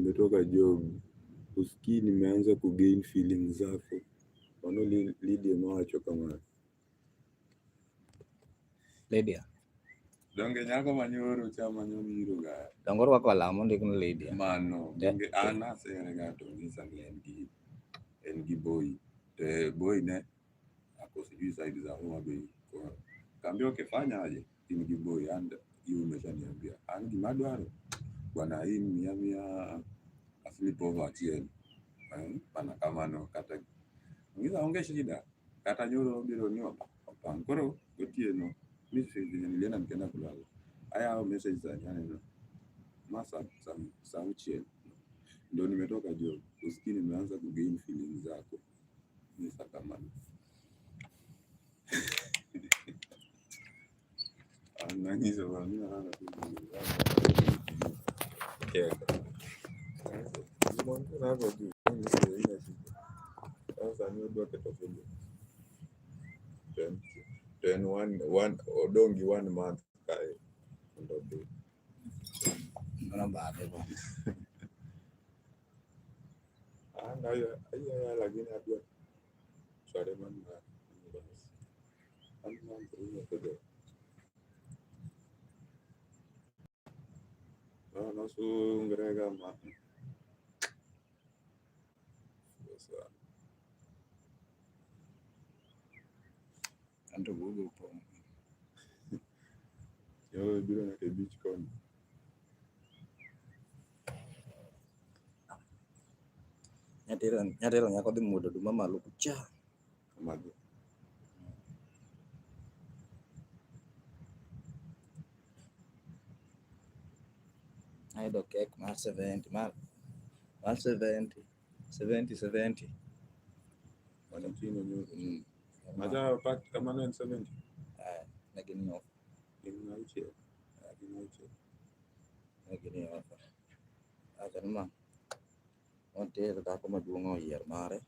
nimetoka job, usikii nimeanza kugain feelings zako. Wano Lydia mawacho kama Lydia donge nyako manyoro chama nyomiro ga dongoro wako alamo ndiko Lydia mano donge ana sere ga to ngisa en gi boy te boy ne ako sijui side za Homa Bay kwa kambio kefanya aje in gi boy and hiyo umeshaniambia angi madwaro bwana hii mia asilipo achiel pana kamano kata ngisa onge shida kata nyoro biro ni opang koro gotieno message nilienda nikaenda kulala haya message za jana no masa sauchi ndio nimetoka job usikii nimeanza kugain feelings zako ni sakamani ananizo wani ana Mungu na hapo tu ni sio ina shida sasa ni ndio ketofeli 1 odongi 1 month kai ndio Ngana babe bo. Ana ya lakini hapo sare man na ana ndio ndio no su ngrega ma sasa Ando Google po. yo biro na ke beach con Nyatero nyako dhi muodo duma malo kucha. mago Ayudo cake mar 70 mar 70 wanachino nyo maja pack kama 970 lakini no inaiche lakini acha nima onte da ko maduong oyier mare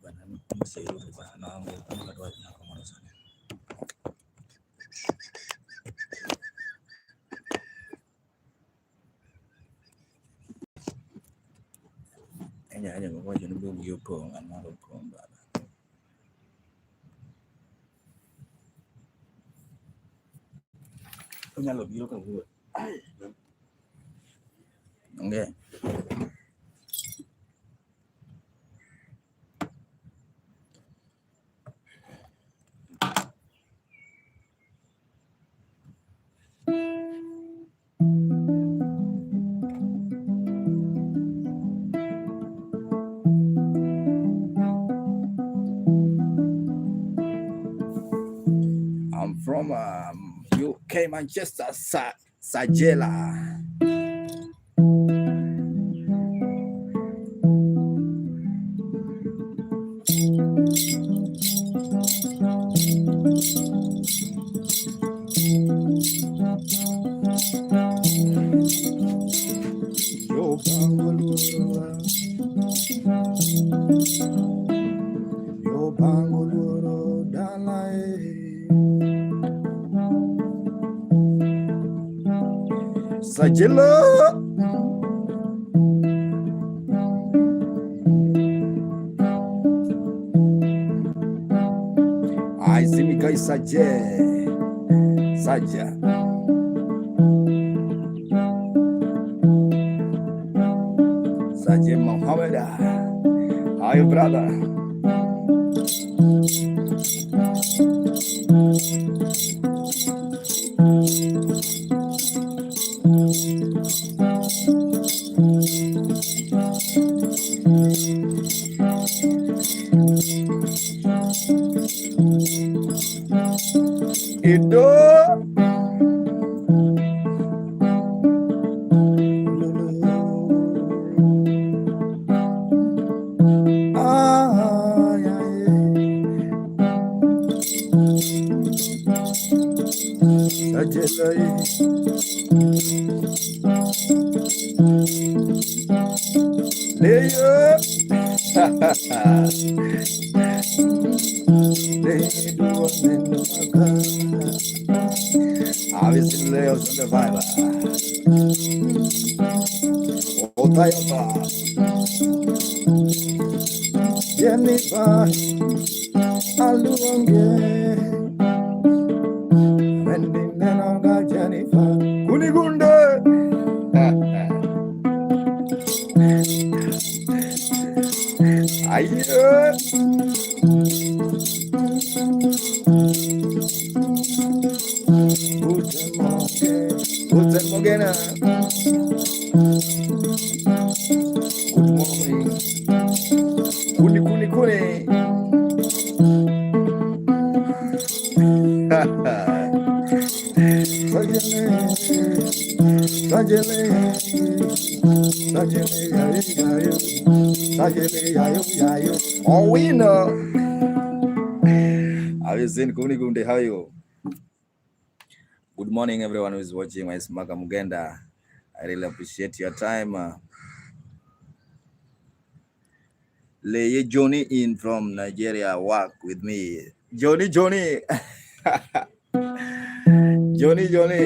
bana msero bana ngo kadwa nyako moro sana enya ngo wacho ni bugi opong an mar opong bana unyalo biro ka wuoth onge I'm from UK, Manchester, Sajela. Yo bangoluro dalae Sajela Aizimika isaje Saja Saje Mohammed. How are you, brother? Itu Jennifer, Alunge, Mending Nenonga Jennifer, Kunigunde. Aye. Guten Morgen. Good morning. Kuni. Sajele, yayo. Oh, we know. Have you seen Kuni Gunde? How are you? Good morning, everyone who is watching my Smaka Mugenda. I really appreciate your time. Lay Johnny in from Nigeria work with me. Johnny. Johnny.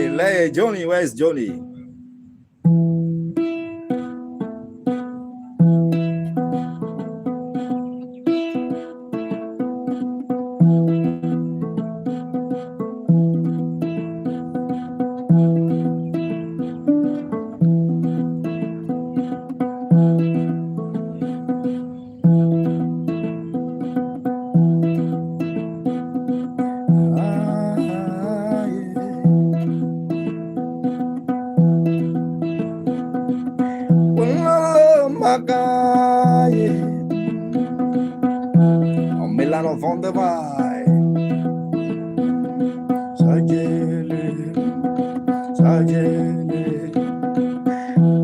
Lay Johnny, where's Johnny? Milano van der Waai. Sajele.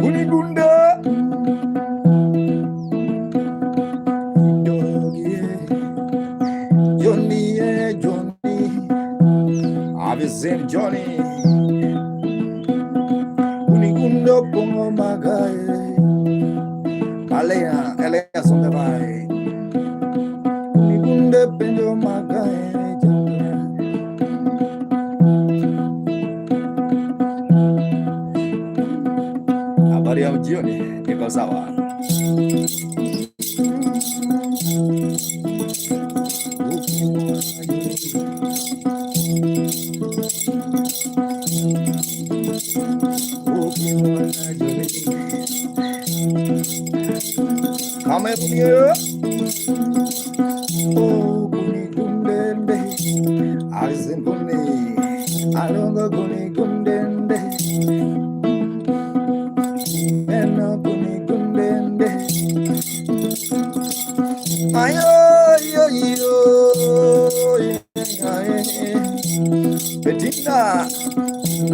Kunigunda. Johnny. Have you seen Johnny? Kunigunda pongo magaye. Elias on the way. Kunde penjo magae. Habari ya jioni, iko sawa? Kame punya. Oh, Kunigundende, Arzin Kuni, Alonga Kunigundende, Eno Kunigundende, Ayo, Betina,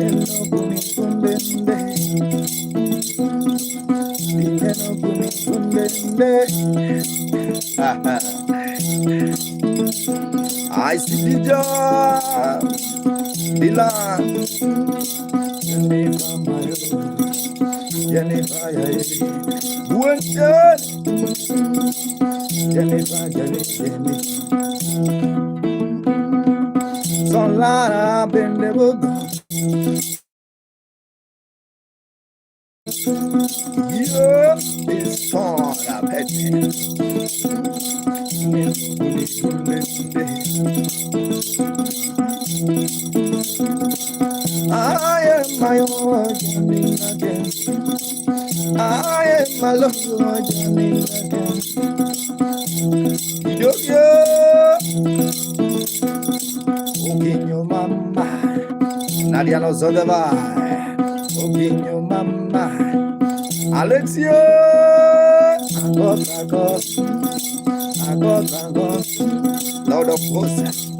Eno Kunigundende, Eno Kunigundende. I see the job, Dylan, Jennifer, Solara Bendebuga. Yeah, it's fun, I bet you. I am my own Johnny again. I am my love Johnny again. Yo, Oginyo mama, Nadia no Zodeva. Oginyo mama, Alexio. I got, Lord of hosts.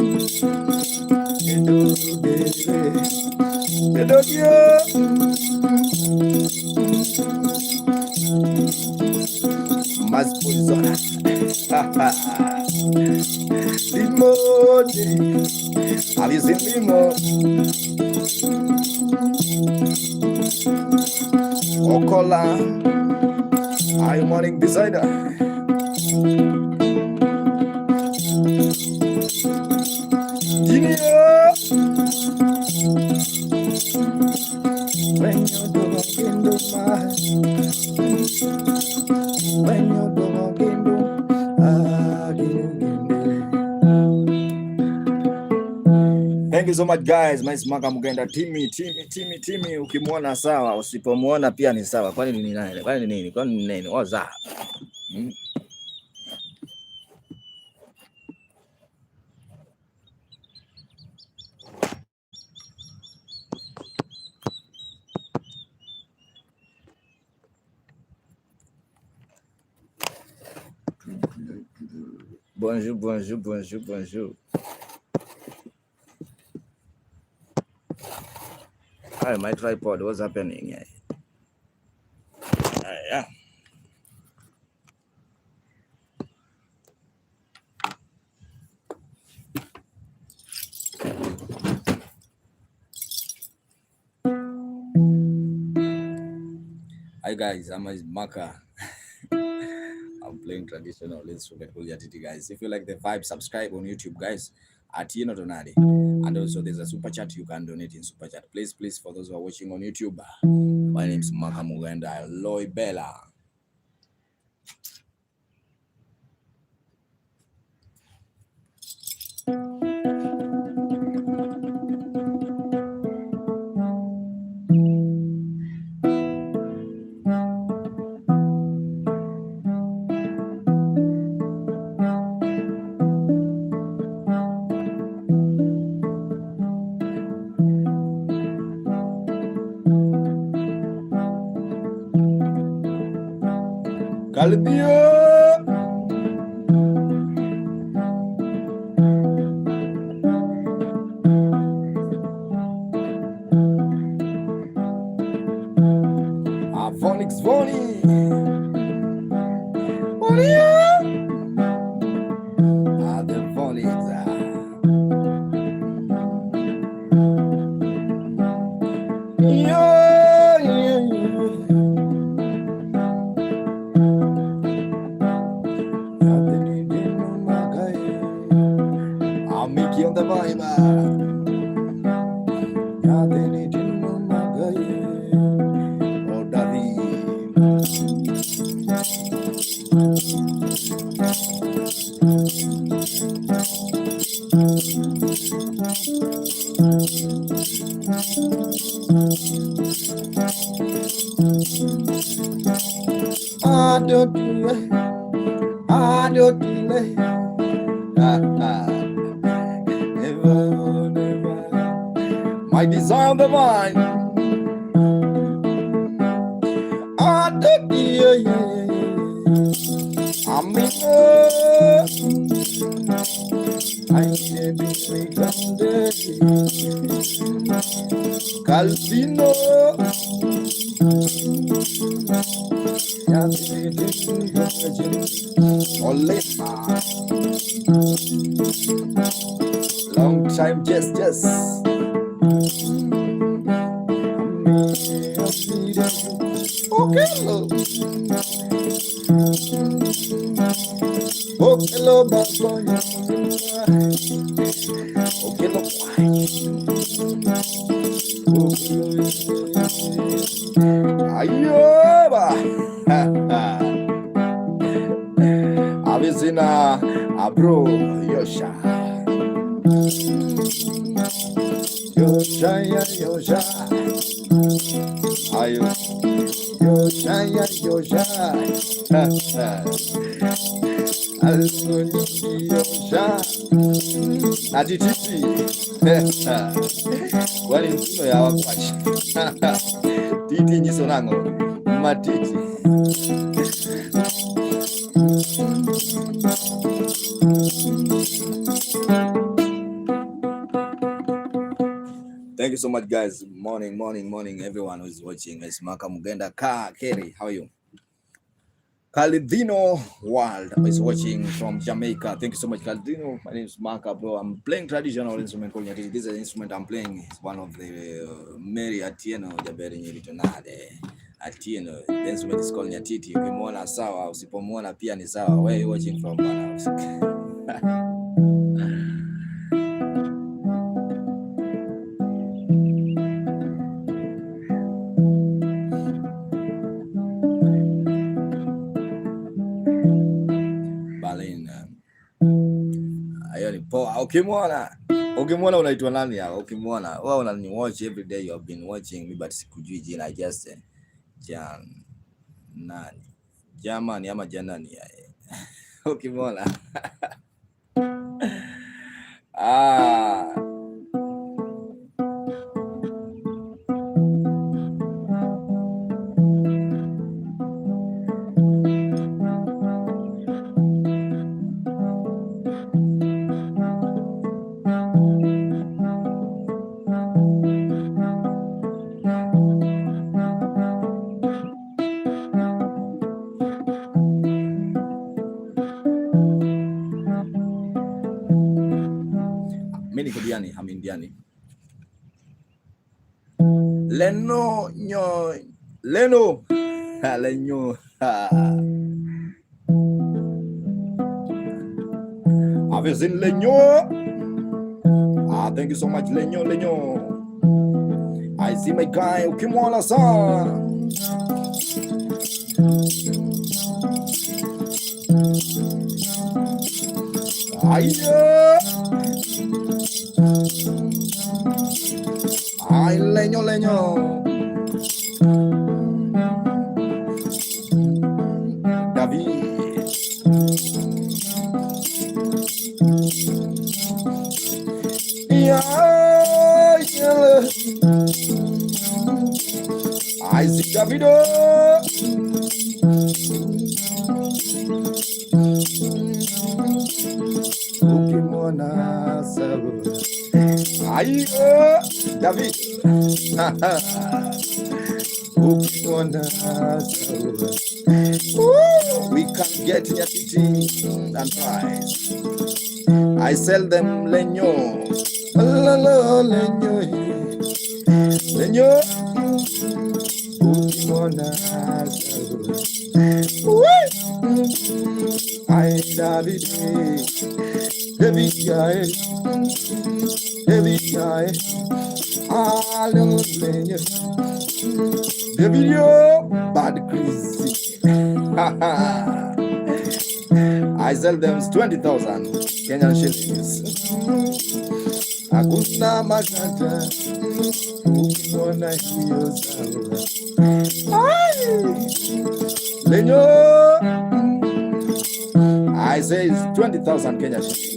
Mas poisona. Limo, Alice Limo. Okola, I'm morning decider. Nyatiti when you don't do my when you don't do Thank you so much guys. Maismaka Mugenda Timi. Ukimwona sawa, usipomwona pia ni sawa. Kwani ni nini? Kwani ni nini? Kwani ni nini? Waza. Bonjour. Hi, my tripod, what's happening here? Yeah. Hi guys, I'm Maka. I'm playing traditional instrument called nyatiti, guys. If you like the vibe, subscribe on YouTube, guys. Atieno Donadi. And also there's a super chat you can donate in super chat. Please, for those who are watching on YouTube. My name is Maka Mugenda Loy Bella. Kalbio Phonics the Phonics Mickey on the vibe. Oh, David. I don't delay. My desire the mind. I don't delay. I'm in I need to be grounded. Calvino. Long time, yes. Okay, hello. Ayoba. Avizina, bro, Yosha. Ayo. Yosha. Nyatiti. Wali mtuno ya wakwashi. Titi nyisonango. Matiti. Thank you so much, guys. Morning, everyone who is watching. It's Maka Mugenda Kerry. How are you? Calidino World is watching from Jamaica. Thank you so much, Calidino. My name is Maka, bro. I'm playing traditional instrument called nyatiti. This is an instrument I'm playing. It's one of the Mary Atieno Jaberi Nyiritonade. Atieno. The instrument is called nyatiti. Ukimwona sawa, usipomwona pia ni sawa. Where are you watching from, bana? Ukimwona unaitwa nani hapa? Ukimwona wewe unani watch every day, you have been watching me but sikujui jina. I just nani jamani ama janani ukimwona mimi niko Diani, I'm Indiani. Leno Lenyo I've seen Lenyo. Thank you so much Lenyo. I see my guy ukimwona sana. Ay, Lenyo. David. I see Davido. Ukimwona sawa. Ay, David. Ukimwona sawa. We can get nyatiti and fries. I sell them lenyo. Lenyo. Ukimwona sawa. I David guy. Hallelujah. The video bad crazy. I sell them 20,000 Kenyan shillings. Hakuna matata. Ukimwona hiyo sawa. Lenyo. I say it's 20,000 Kenyan shillings.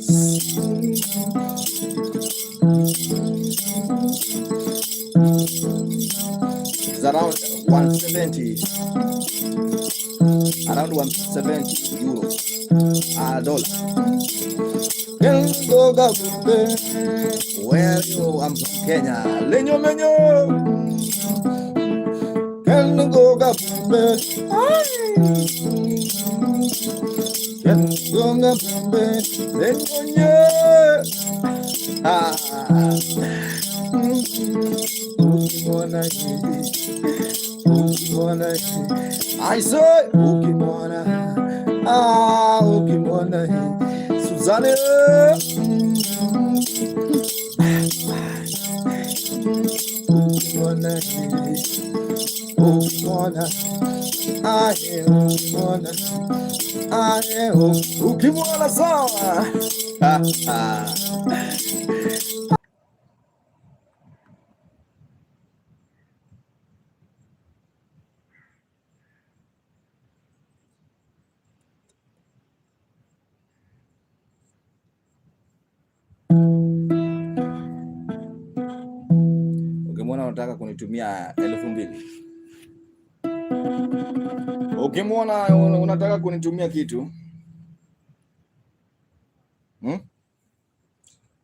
It's around 170. Around 170 euro. Dollar. Where you? I'm from Kenya. Lenyo. Can go gabumbe. Can go gabumbe. Lenyo. Ukimwona I say ukimwona ukimwona Suzanne ukimwona ukimwona sawa. Ukimwona unataka kunitumia 2,000. Ukimwona unataka kunitumia kitu.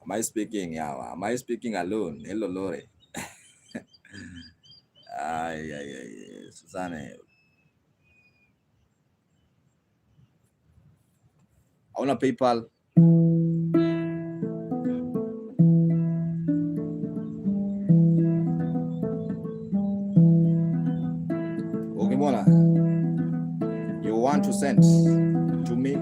Am I speaking yawa? Am I speaking alone? Hello Lore. Ay, Suzanne. Hauna PayPal? Ukimwona you want to send to me?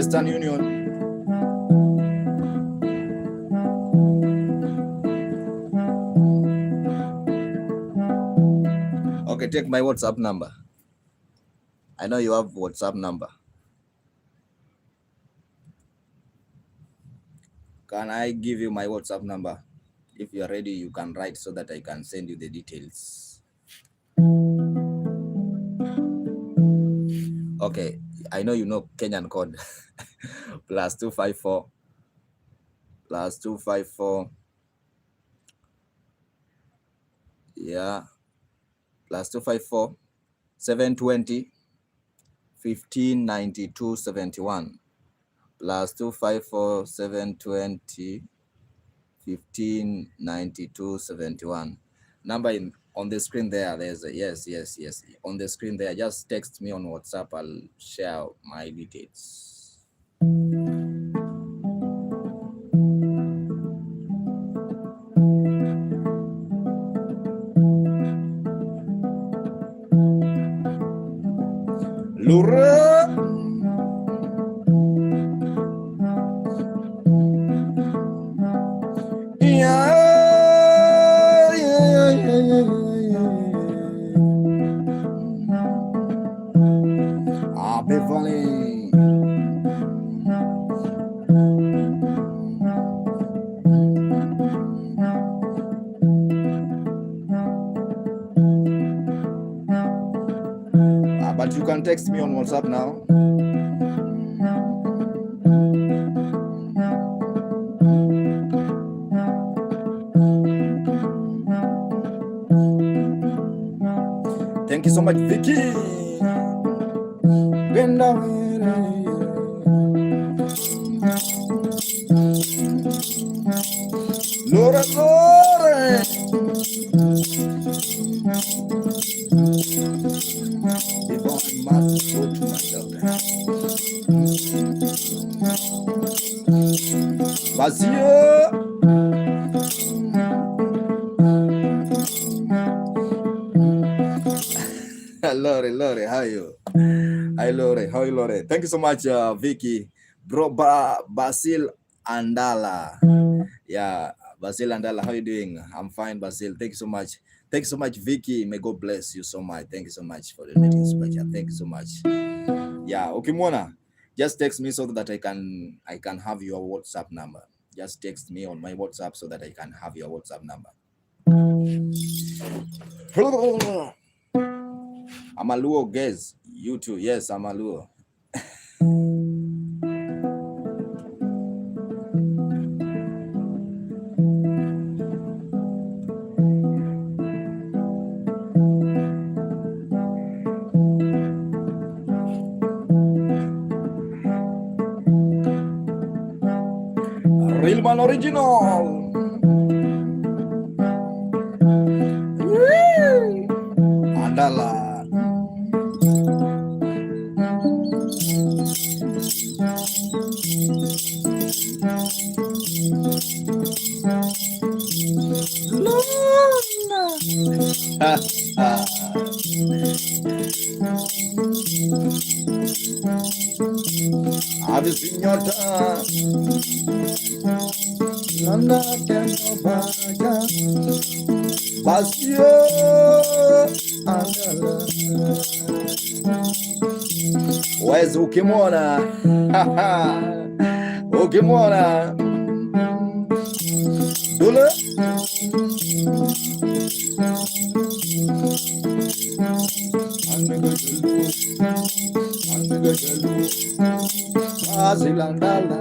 Western Union. Okay, take my WhatsApp number. I know you have WhatsApp number. Can I give you my WhatsApp number? If you are ready, you can write so that I can send you the details. Okay, I know you know Kenyan code. +254 +254. Yeah, +254 720 1592 71. +254 720 1592 71. Number on the screen there. There's a yes. On the screen there. Just text me on WhatsApp. I'll share my details. Lura. But you can text me on WhatsApp now. Thank you so much, Vicky. Lore. Before I must go to my doctor. Basia. Lore, how are you? Hi, Lore. How are you, Lore? Thank you so much, Vicky. Bro, Basil Andala. Yeah, Basil Andala, how are you doing? I'm fine, Basil. Thank you so much. Thank you so much, Vicky. May God bless you so much. Thank you so much for donating super chat. Thank you so much. Yeah, okay, Mona. Just text me so that I can have your WhatsApp number. Just text me on my WhatsApp so that I can have your WhatsApp number. I'm a Luo, guys. You too. Yes, I'm a Luo. Real man original. Andala. Have you seen your time? Landa Kenobaja Basio Andala. Where's Ukimona? Ukimona Dula. Azilandala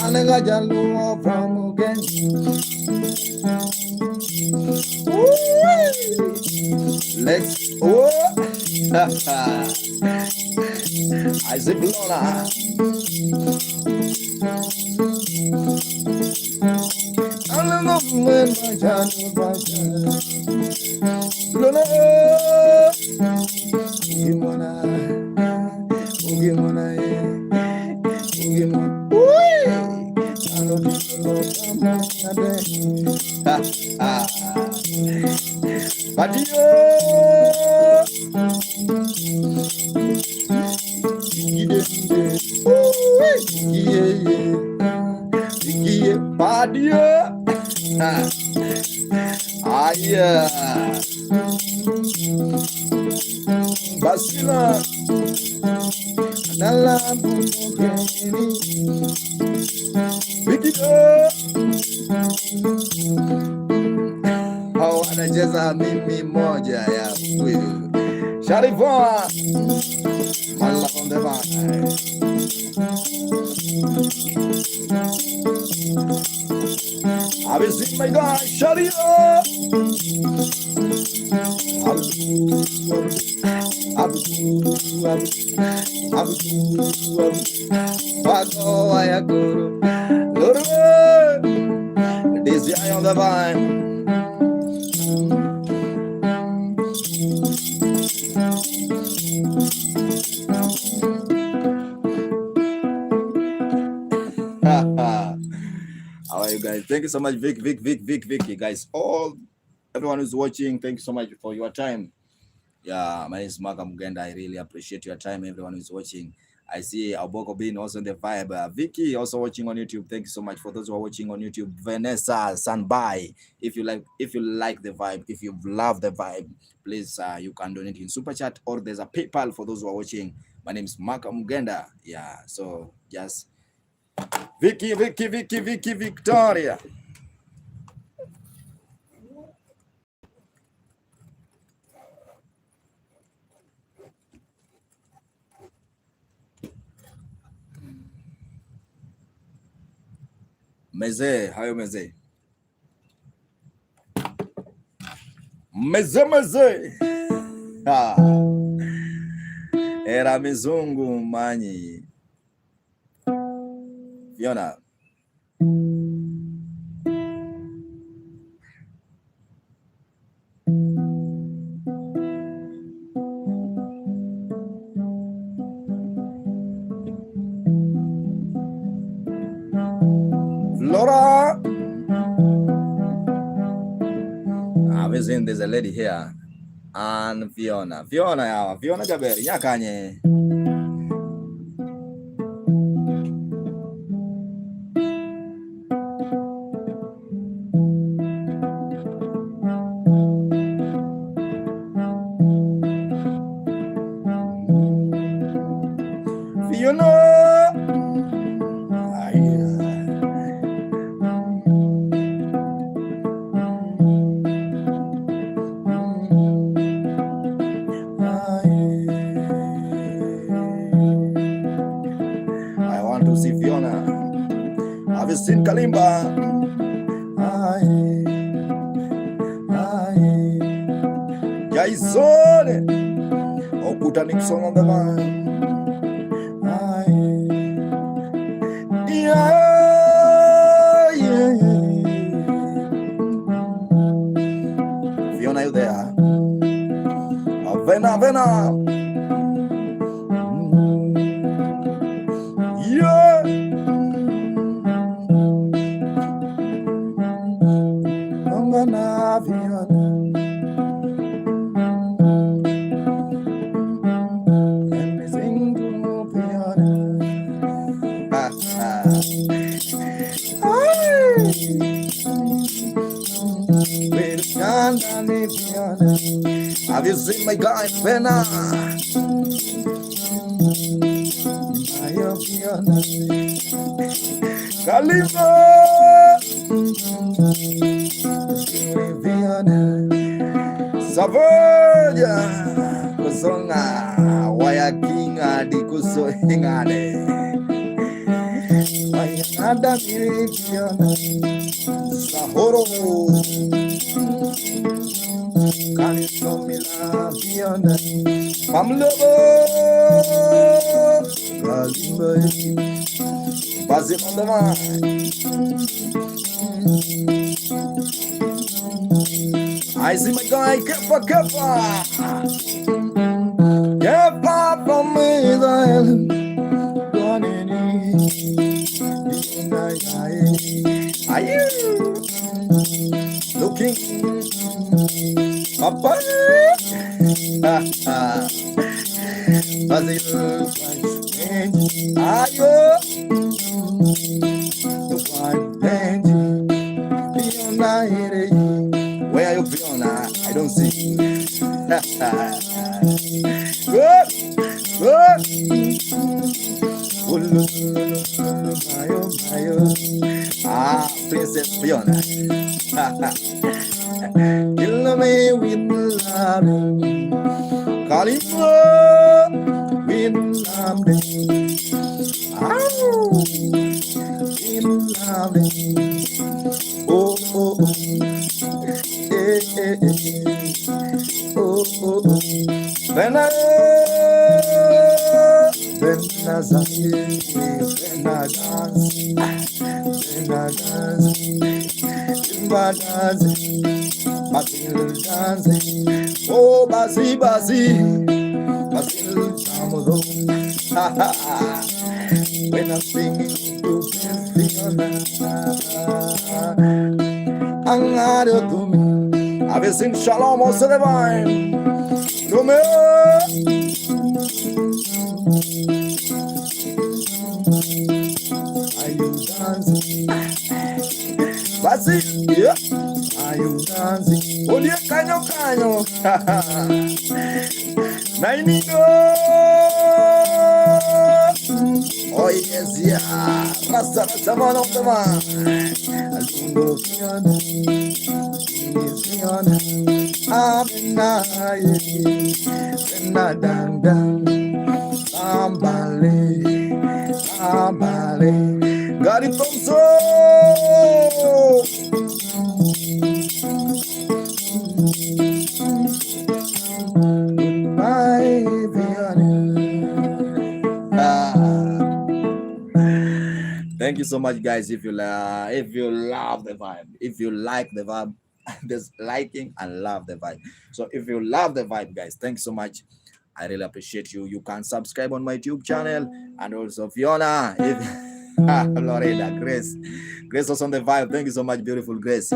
Anagajalu from again. Let's Isaac Lona. Adia. Aya. Basila. Nala bukeni. Bigida. Hao anacheza mimi moja ya kweli. Sharifa. Mala on the back. Have you seen my guy? Sharia. Pago ayaguru. This guy on the vine. How are you guys? Thank you so much, Vic, you guys. Everyone who's watching, thank you so much for your time. Yeah, my name is Mark Mugenda. I really appreciate your time, everyone who's watching. I see Alboko being also in the vibe. Vicky also watching on YouTube. Thank you so much for those who are watching on YouTube. Vanessa Sanbai, if you like the vibe, if you love the vibe, please you can donate in Super Chat, or there's a PayPal for those who are watching. My name is Mark Mugenda. Yeah, so just Vicky Victoria. Meze, hayo meze. Meze. Era mizungu manyi. Fiona. Flora. I've seen there's a lady here. And Fiona Gaberi, yakanye. Sin Kalimba. Jaisone. Okuta Nixon on the line. Yeah. Fiona, you there? Vena. Yeah. Have you seen my guy, Vena? Kalimba! Savoya! Kusonga! Wayakinga di kusohingane! Wayanada mirikiana! Sahoro! Kanisomila Fiona! Pamlobo! Kalimba! Bazil on the line! I see my guy, Kepa from Israel. Are you looking? Papa? Are you the one Fiona. I don't see. Good. Good. Ah, Princess Fiona. Kill me with love. Calling with love. In love. Oh, oh, oh. Oh, oh, oh. When I dance, oh, basi, when I'm singing to Fiona, I've seen Shalom also the vine. Are you dancing? Basi, yeah. Are you dancing? Oh, dear, canyo. Nainigo. Oh, yes, yeah. Rasta, man of the man. Alungo, Fiona. Fiona. Abenaye. Benadanga. Ambale. Gary Thompson. Goodbye, Fiona. Thank you so much, guys. If you love the vibe, if you like the vibe, there's liking and love the vibe. So if you love the vibe, guys, thanks so much. I really appreciate you. You can subscribe on my YouTube channel, and also Fiona, if Lorena, Grace was on the vibe. Thank you so much, beautiful Grace.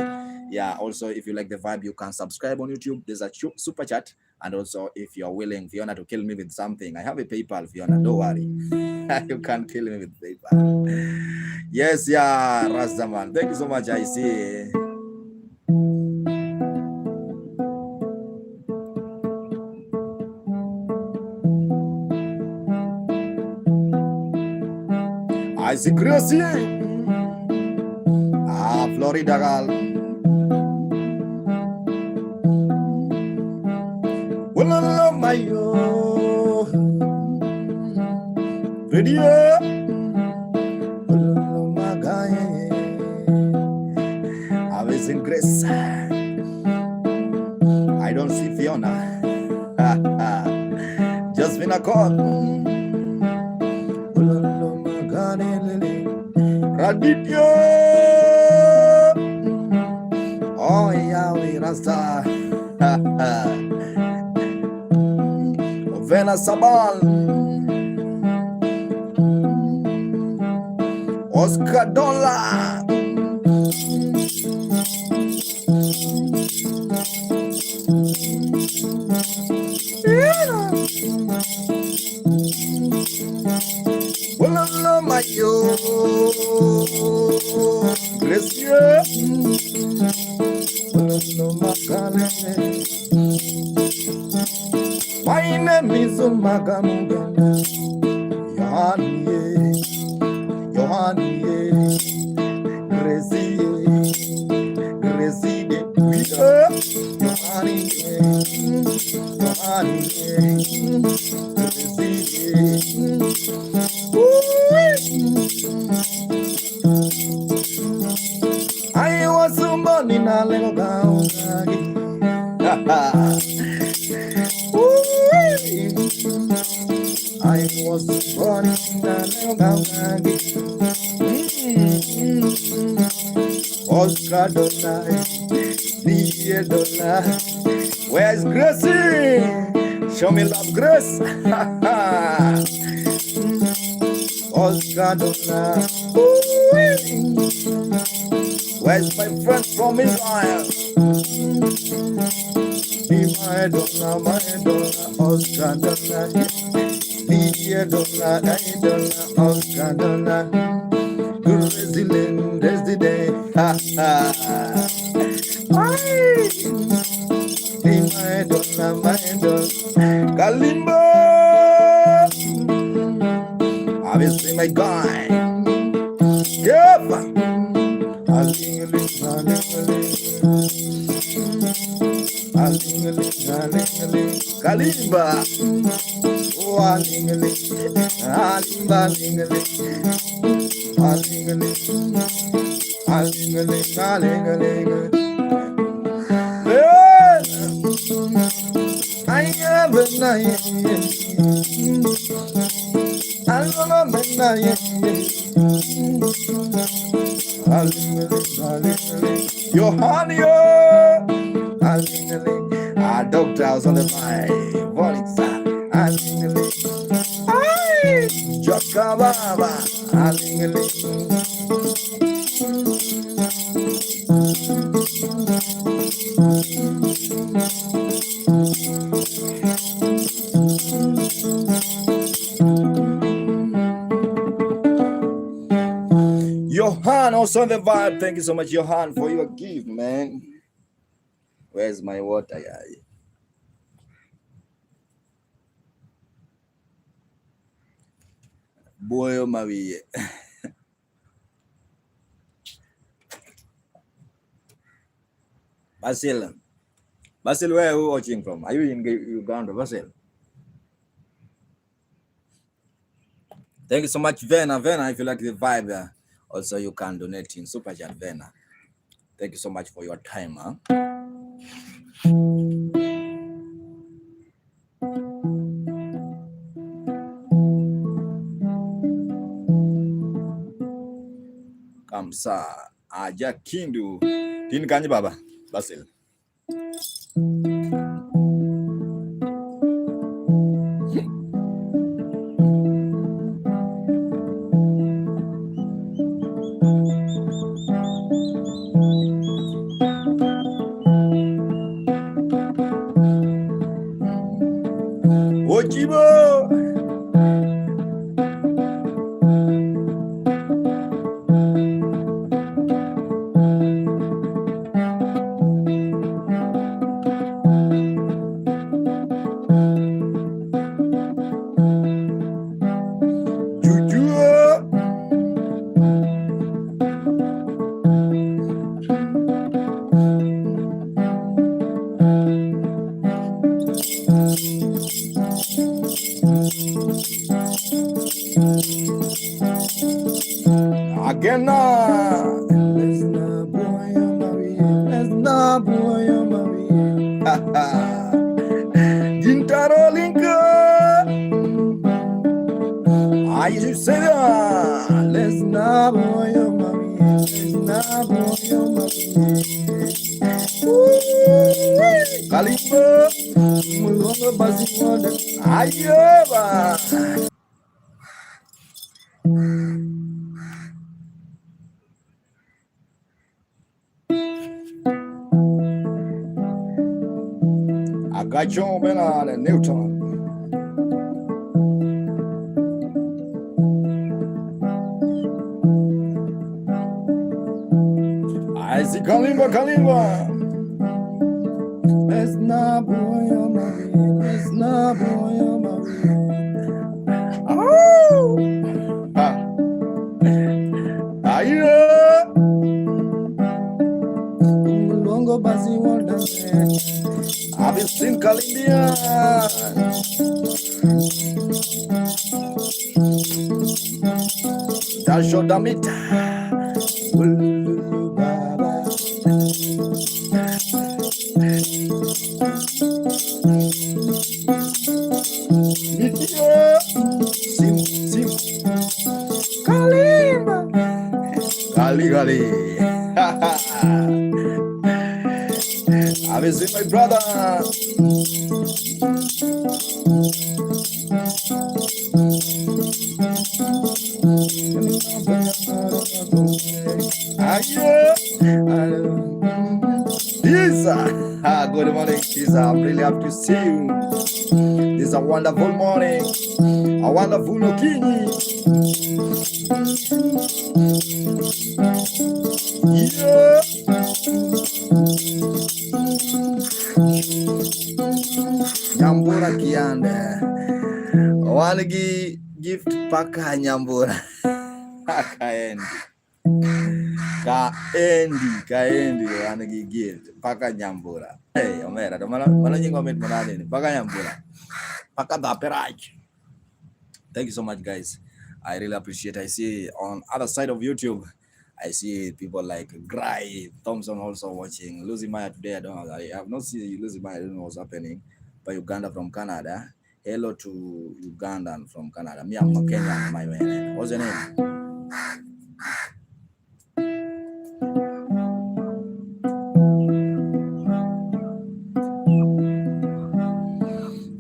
Yeah. Also, if you like the vibe, you can subscribe on YouTube. There's a super chat, and also if you're willing, Fiona, to kill me with something, I have a PayPal, Fiona. Don't worry. You can kill me with PayPal. Yes, yeah, Rastaman. Thank you so much. I see. I see Gracie. Ah, Florida girl. Well, my video. I was in Grace. I don't see Fiona. Just been a call. Radityo. Oh, Yahweh Rasta. Vena Sabal. Oscar Dollar. Well, my yo, Gracia. My name is Magamugana. Yohani, Gracie, I was somebody in a little gown. I was born in a little gown. Oscar Dollar, Dear Dollar. Where's Gracie? Show me love, Grace. Oscar Dollar. Where's my friend from Israel? Be my dollar, Oscar Dollar. Dear Dollar, Oscar Dollar. Resilient, that's the day. my idol. Kalimba, obviously my guy. Yep. Kalimba, oh, Alimba, I have a night. Johanny, doctor, I was on the mic. Morning, sir. Jokababa. Johan, also on the vibe. Thank you so much, Johan, for your gift, man. Where's my water, guy? Boy, oh my. Basil, where are you watching from? Are you in Uganda, Basil? Thank you so much, Vena. If you like the vibe, also you can donate in Super Chat, Vena. Thank you so much for your time, huh? Kamsa, Aja Kindu, Tin Kanji Baba, Basil. Ochibo! Again, let's not boy on Marie, let's not boy on Marie. Gintaro Linka, I used to say that. Let's not boy on Marie, let's not boy on Marie. Kalimba, Mulonga Baziwanda, Ayaba. I got John Bernard and Newton. I see Kalimba. Let's not boy on Marie, let's not boy on Marie. Oh! Aye! Longo Bazi Wanda. I've seen Kalimba. Dasho Damita. Kali. I visit my brother. Isa, good morning, Isa. I'm really happy to see you. This is a wonderful morning, a wonderful Okini. Nyambura kiande. Wangi gift paka Nyambura. Kaendi. Kaendi wangi gift paka Nyambura. Hey, omera, mana nyingo met manane ni paka Nyambura. Paka daperaj. Thank you so much, guys. I really appreciate. I see on other side of YouTube, I see people like Gray Thompson also watching. Lucy Maya today, I have not seen Lucy Maya. I don't know what's happening. But Uganda from Canada. Hello to Ugandan from Canada. Me, I'm a Kenyan, my man. What's your name?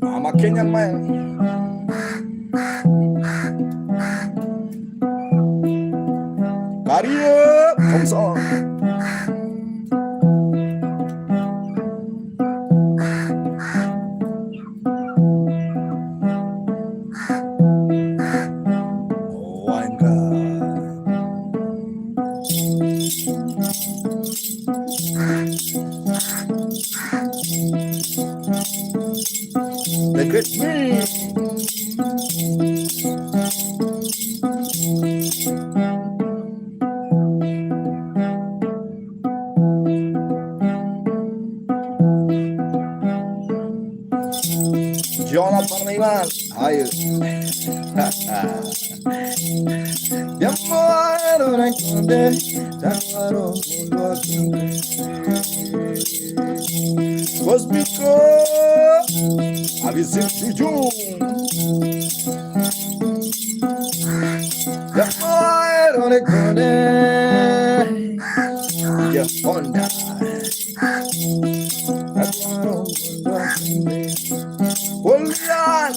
I'm a Kenyan man. Career comes on. Oh my God. Look at me. Jonathan Ivan, how are you? Was because I visit to June. I don't know. Yeah, Honda. That's what I'm hold on.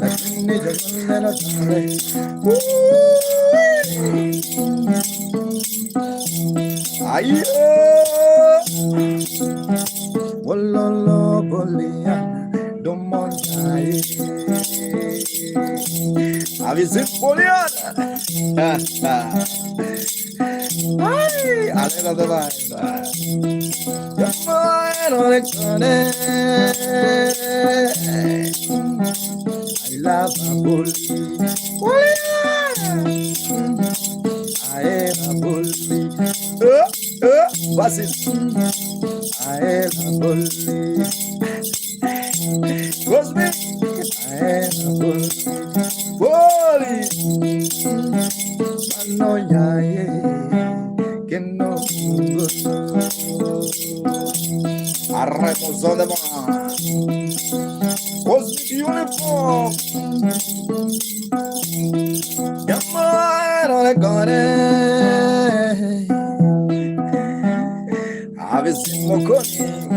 Lakini jamani tare. Ayo. Wololo boliana domonai. Avise boliana. Ay, alena de vaina. I love a bully. I am a bully. What's it? I am a bully. What's me? I am a bully. Bully. No, yeah, que no. Arremos on the bar. Cosmic uniform. Come on, I got it. I've seen more cooking.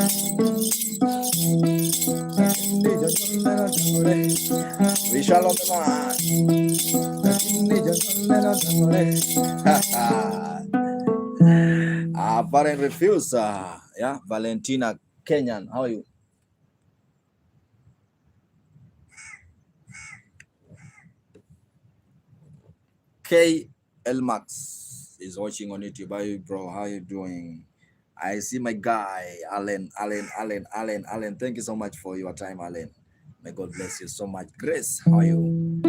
We shall on the bar. Apparent refuse. Yeah, Valentina Kenyan, how are you? K Elmax is watching on YouTube. How are you, bro? How are you doing? I see my guy, Allen. Thank you so much for your time, Allen. May God bless you so much. Grace, how are you?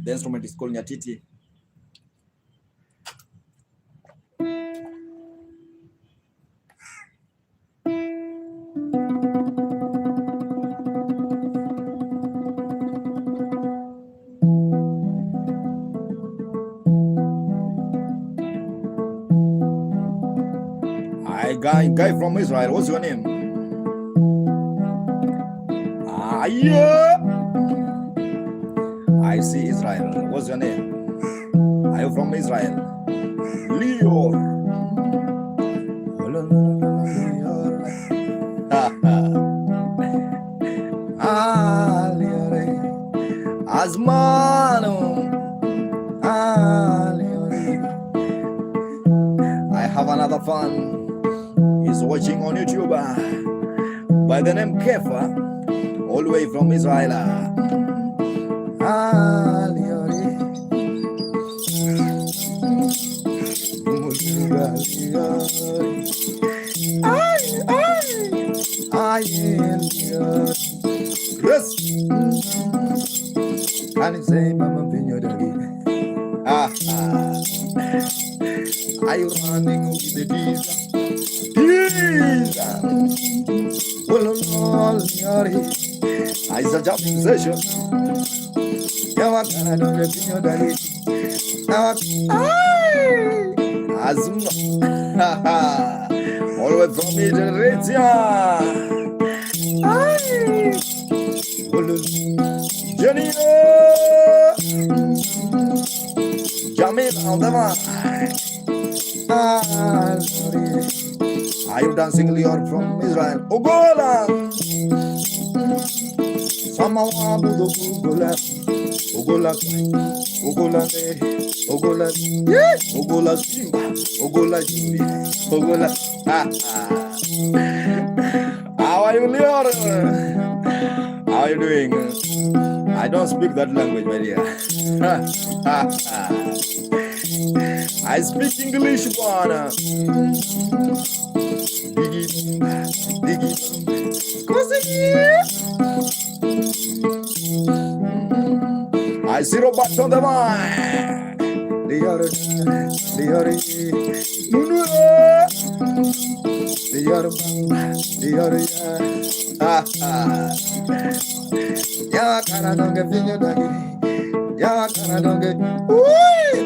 The instrument is called nyatiti. Guy from Israel, what's your name? Yeah. I see Israel. What's your name? Are you from Israel? Leo. Asmano. I have another fan. He's watching on YouTube by the name Kefa, all the way from Israel. Chris, can you say Mama Pino Dagi? Are you running with the diesel? Well, I said jumping session. Yawa kana don't get Pino Dagi. Azuma. All the way from Italy. Jenny, Jamil on the Are you dancing Leon from Israel? Ogola! Samawa Budo Ogola. Ogola, Ogola, Ogola, Ogola, Ogola, Ogola. How are you, Leon? How are you doing? I don't speak that language, my dear. I speak English, one. Diggy. I see Robert on the mind. The other.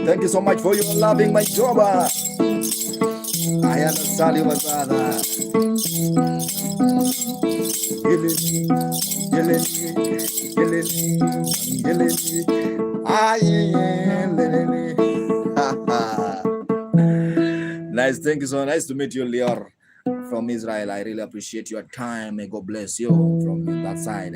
Thank you so much for your loving my job. I understand you, my brother. Nice, thank you so nice to meet you, Lior from Israel. I really appreciate your time. May God bless you from that side.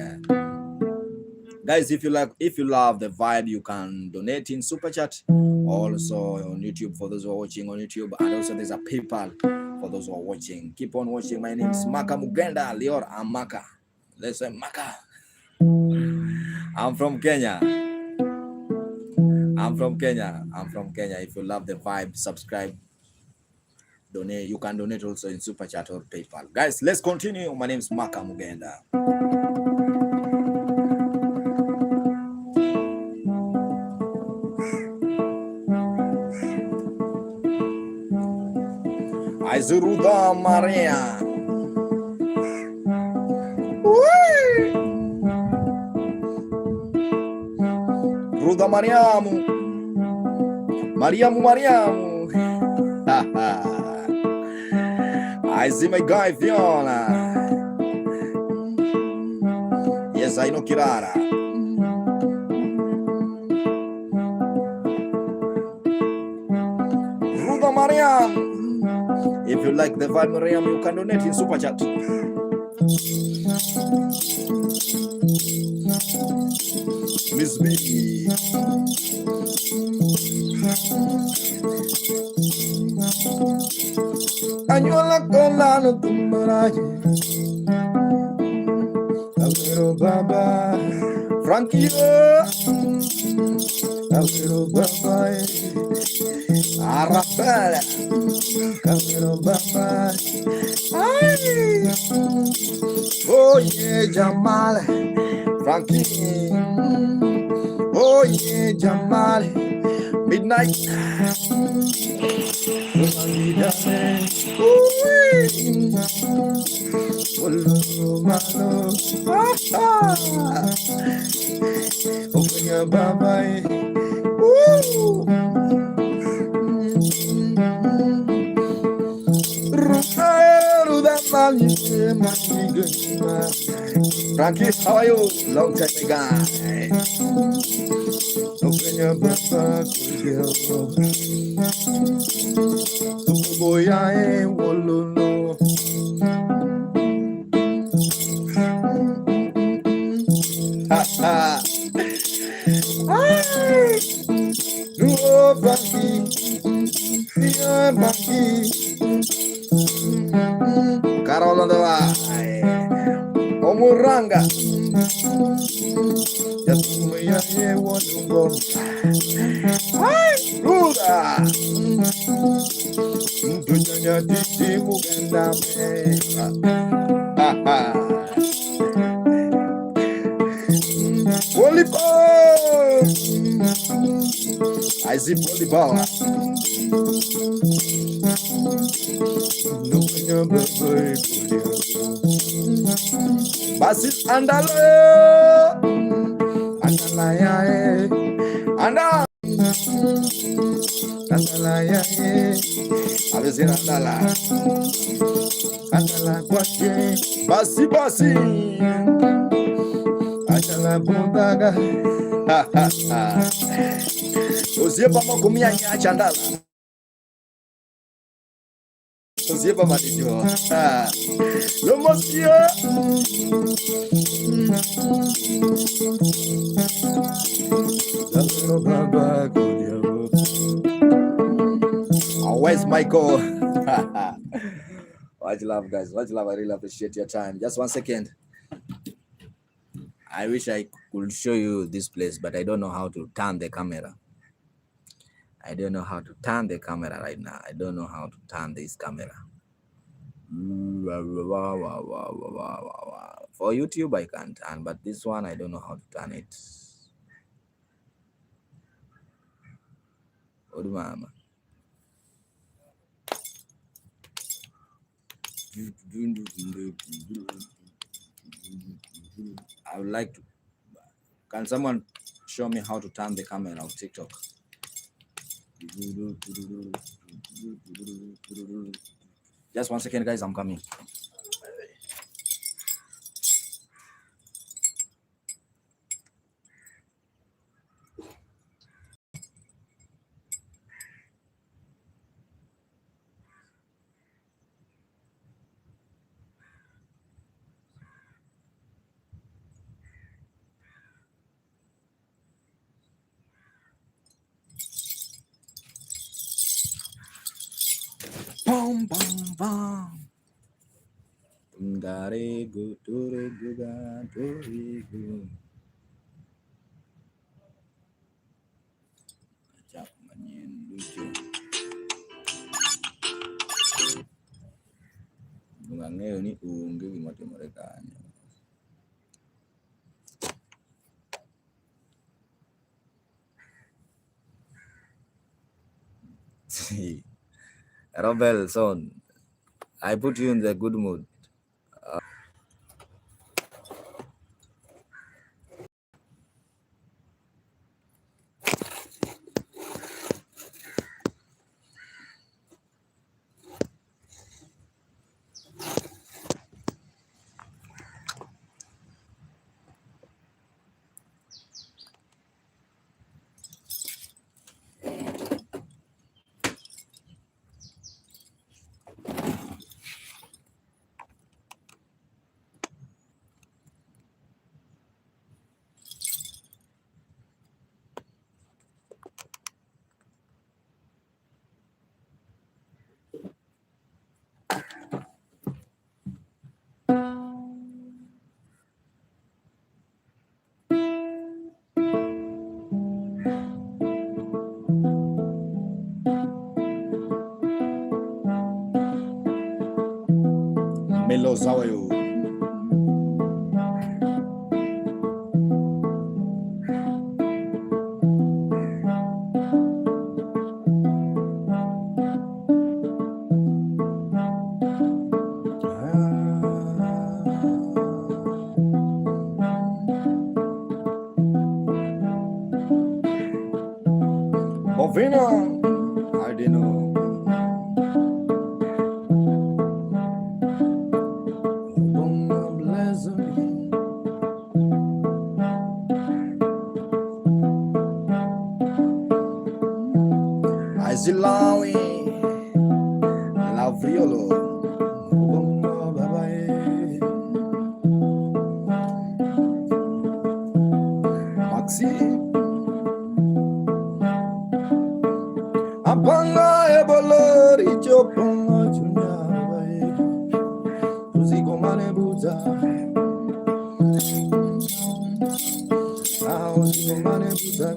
Guys, if you love the vibe, you can donate in Super Chat. Also on YouTube for those who are watching on YouTube, and also there's a PayPal for those who are watching. Keep on watching. My name is Maka Mugenda. Lior, I'm Maka. Let's say Maka. I'm from Kenya. If you love the vibe, subscribe, donate. You can donate also in Super Chat or PayPal. Guys, let's continue. My name is Maka Mugenda. Aizuruda Maria. Ruda Mariamu. I see my guy Fiona. Yes, I know Kirara. Ruda Mariam. If you like the vibe, Mariam, you can donate in Super Chat. Miss me. Añola con la no tumbraje. Alero baba, Frankie. Alero baba, Arrapala. Alero baba. Ay. Oh yeah, Jamal, Frankie. Oh yeah, Jamal, midnight. Open your baba. Frankie, how are you? Long time ago. Open your baba, boy, I ain't wololo. Ha ha. Oh, Frankie, yeah, Frankie. Carol on the way. Omuranga. Just me, I want to go. Hi, Ruda. Nyatiti mugenda me. Ha ha. I see body power. Basis andala ya anda andala ya abisi andala kwache basi andala bundaga Ozieba makumia nyacha ndala. Ozieba madijo. Le monsieur. Where's Michael? Much love, guys. Much love. I really appreciate your time. Just 1 second. I wish I could show you this place, but I don't know how to turn the camera. I don't know how to turn the camera right now. I don't know how to turn this camera. For YouTube, I can turn, but this one, I don't know how to turn it. Oh, mama. I would like to. Can someone show me how to turn the camera of TikTok? Just 1 second, guys. I'm coming. Bum bum bum. Gare go tore go ga tore go. Cak manyen lucu. Bungangnya ini ungge gimana mereka. Robel son, I put you in the good mood. Melo Zawayo. Bovina, I didn't know. Zilawi Lavriolo Maxi Apanga Ebolori Choponga Chunabai Tuziko Manebuza Tuziko Manebuza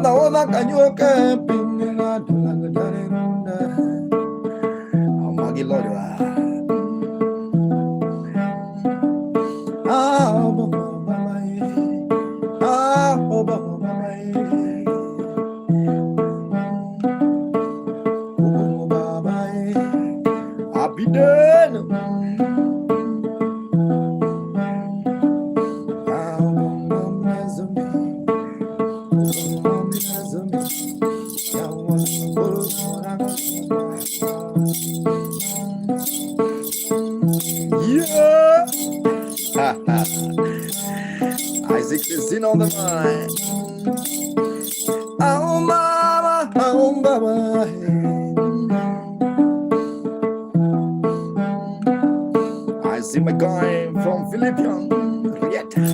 Oda kanyoke pinga dulaga darenda amagi lodwa Biden. Yeah. Isaac Christine on the mind. Oh mama, oh mama. I see my guy from Philippines. Rieta.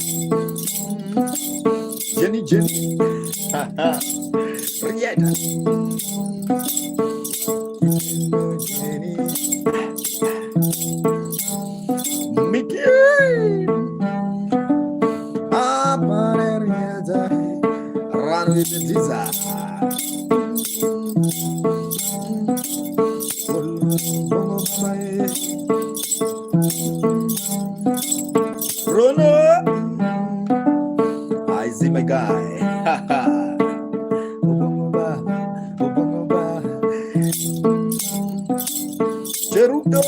Jenny. Rieta. Mickey. Run with the teaser. Rono. I see my guy. Cheruto.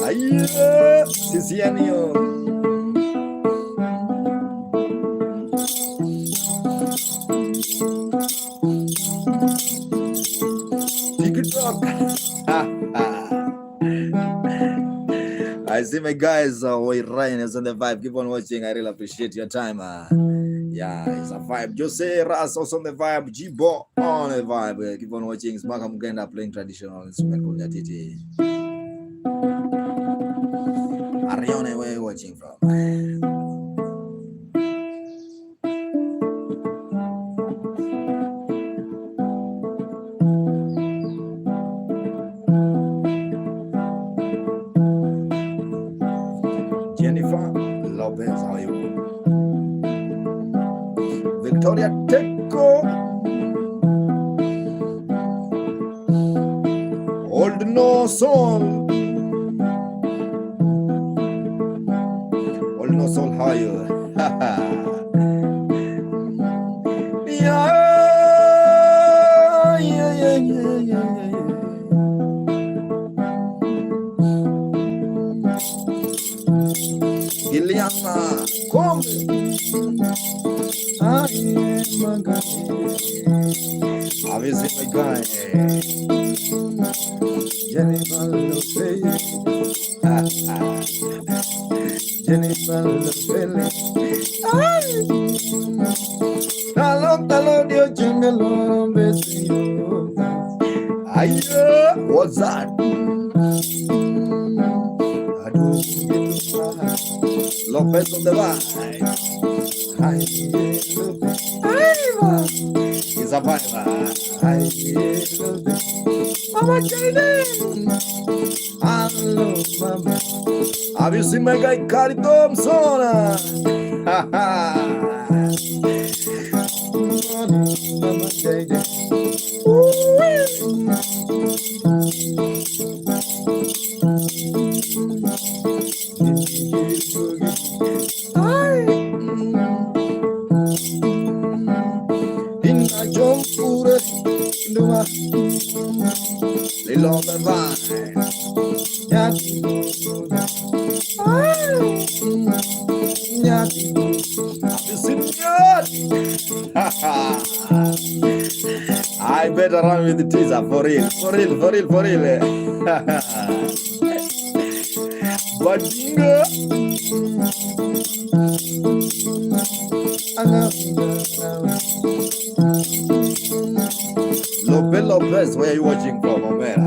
Ayo, sisianio. TikTok. I see my guys Ryan is on the vibe. Keep on watching. I really appreciate your time. Yeah, it's a vibe. Jose Ras also on the vibe. Jibo on the vibe. Keep on watching. It's Maka Mugenda playing traditional instrument called nyatiti. Arione, where are you watching from? Jennifer Lopez, how are you? Victoria Teco. Old No Soul. Old No Soul, how are you? Yeah. Giliana, come. Obviously, my guy. Jennifer Lopez. Jennifer Lopez. Talon, Dio Jingle, what's that? Lopez on the right. He's a vibe. Mama Jane. Hello, mama. Have you seen my guy Carly Thompson? Mama Jane. I better run with the teaser for real. But Lopez, where are you watching from, Omera?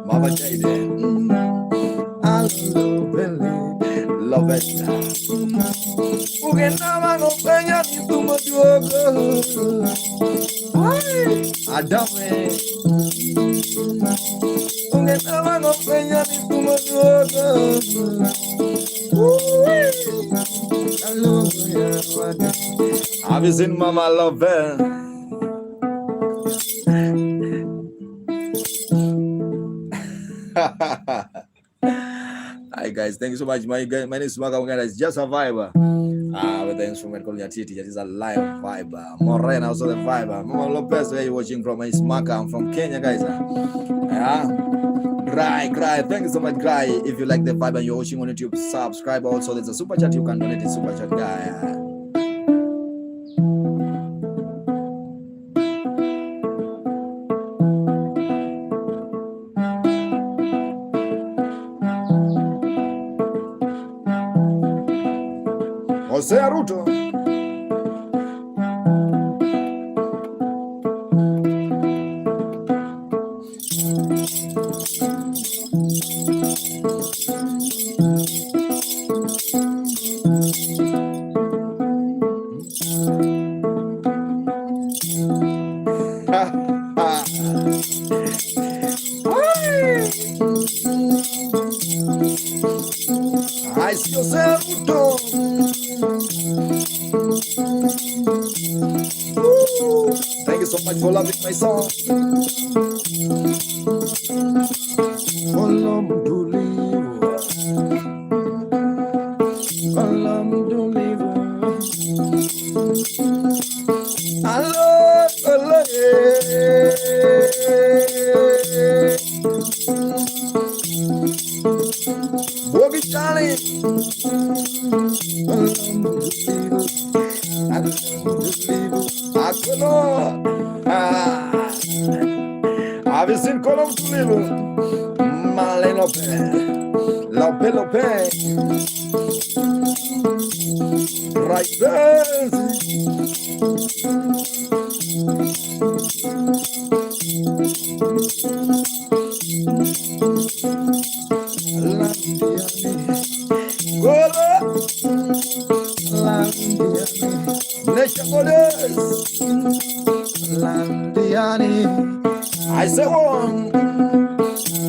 Mama Jade, Lopez. Adame, Have you seen Mama Love? Hi guys, thank you so much. My name is Maka. It's just a vibe. With the instrument called nyatiti. That is a live vibe. Morena also the vibe. Mama Lopez, where you watching from? It's Maka. I'm from Kenya, guys. Cry. Thank you so much, Cry. If you like the vibe and you're watching on YouTube, subscribe. Also, there's a super chat you can donate in super chat, guy. Jose Aruto. I see yourself. Thank you so much for loving my song. Have you seen Column to Live? Marlene Lope. Right there. I say one.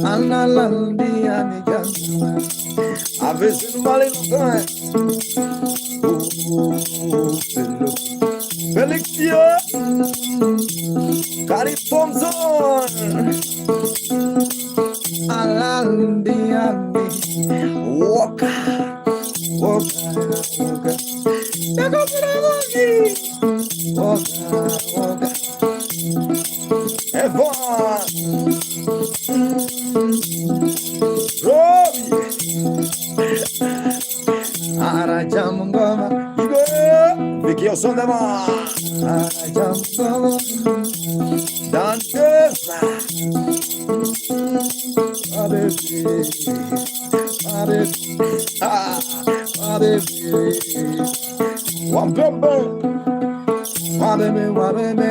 Anna Landiani I've visited Malinope. Felixia Cari Thompson Alandiani Waka Waka Evan Robbie Arajamungoma Vicky Osondama Arajamungoma Dantesa Wabebe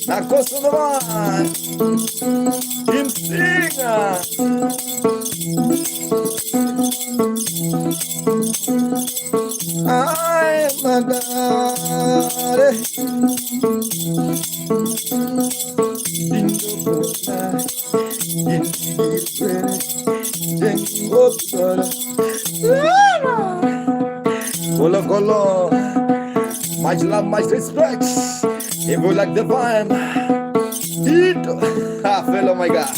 na costa do mar, Kim Singa. Ai, magare, Colo, much love, much respect. If you like the vibe, eat. Fellow, my God.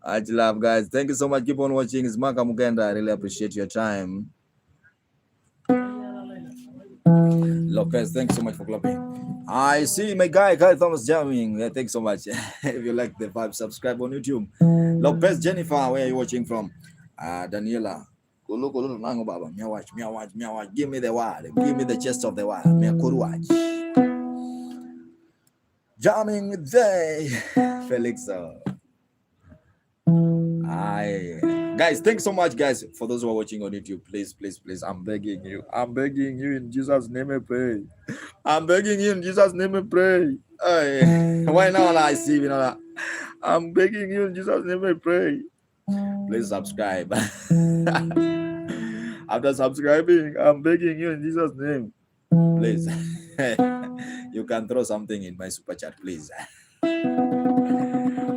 I love, guys. Thank you so much. Keep on watching. It's Maka Mugenda. I really appreciate your time. Lopez, thanks so much for clapping. I see my guy Thomas jamming. Thanks so much. If you like the vibe, subscribe on YouTube. Lopez Jennifer, where are you watching from? Daniela. Baba. Watch. Give me the word. Give me the chest of the word. Watch. Jamming with Felix. Guys, thanks so much, guys. For those who are watching on YouTube, please, I'm begging you. I'm begging you in Jesus' name I pray. I'm begging you in Jesus' name I pray. Why now I see you know? I'm begging you in Jesus' name I pray. Please subscribe. After subscribing, I'm begging you in Jesus' name. Please. You can throw something in my super chat, please.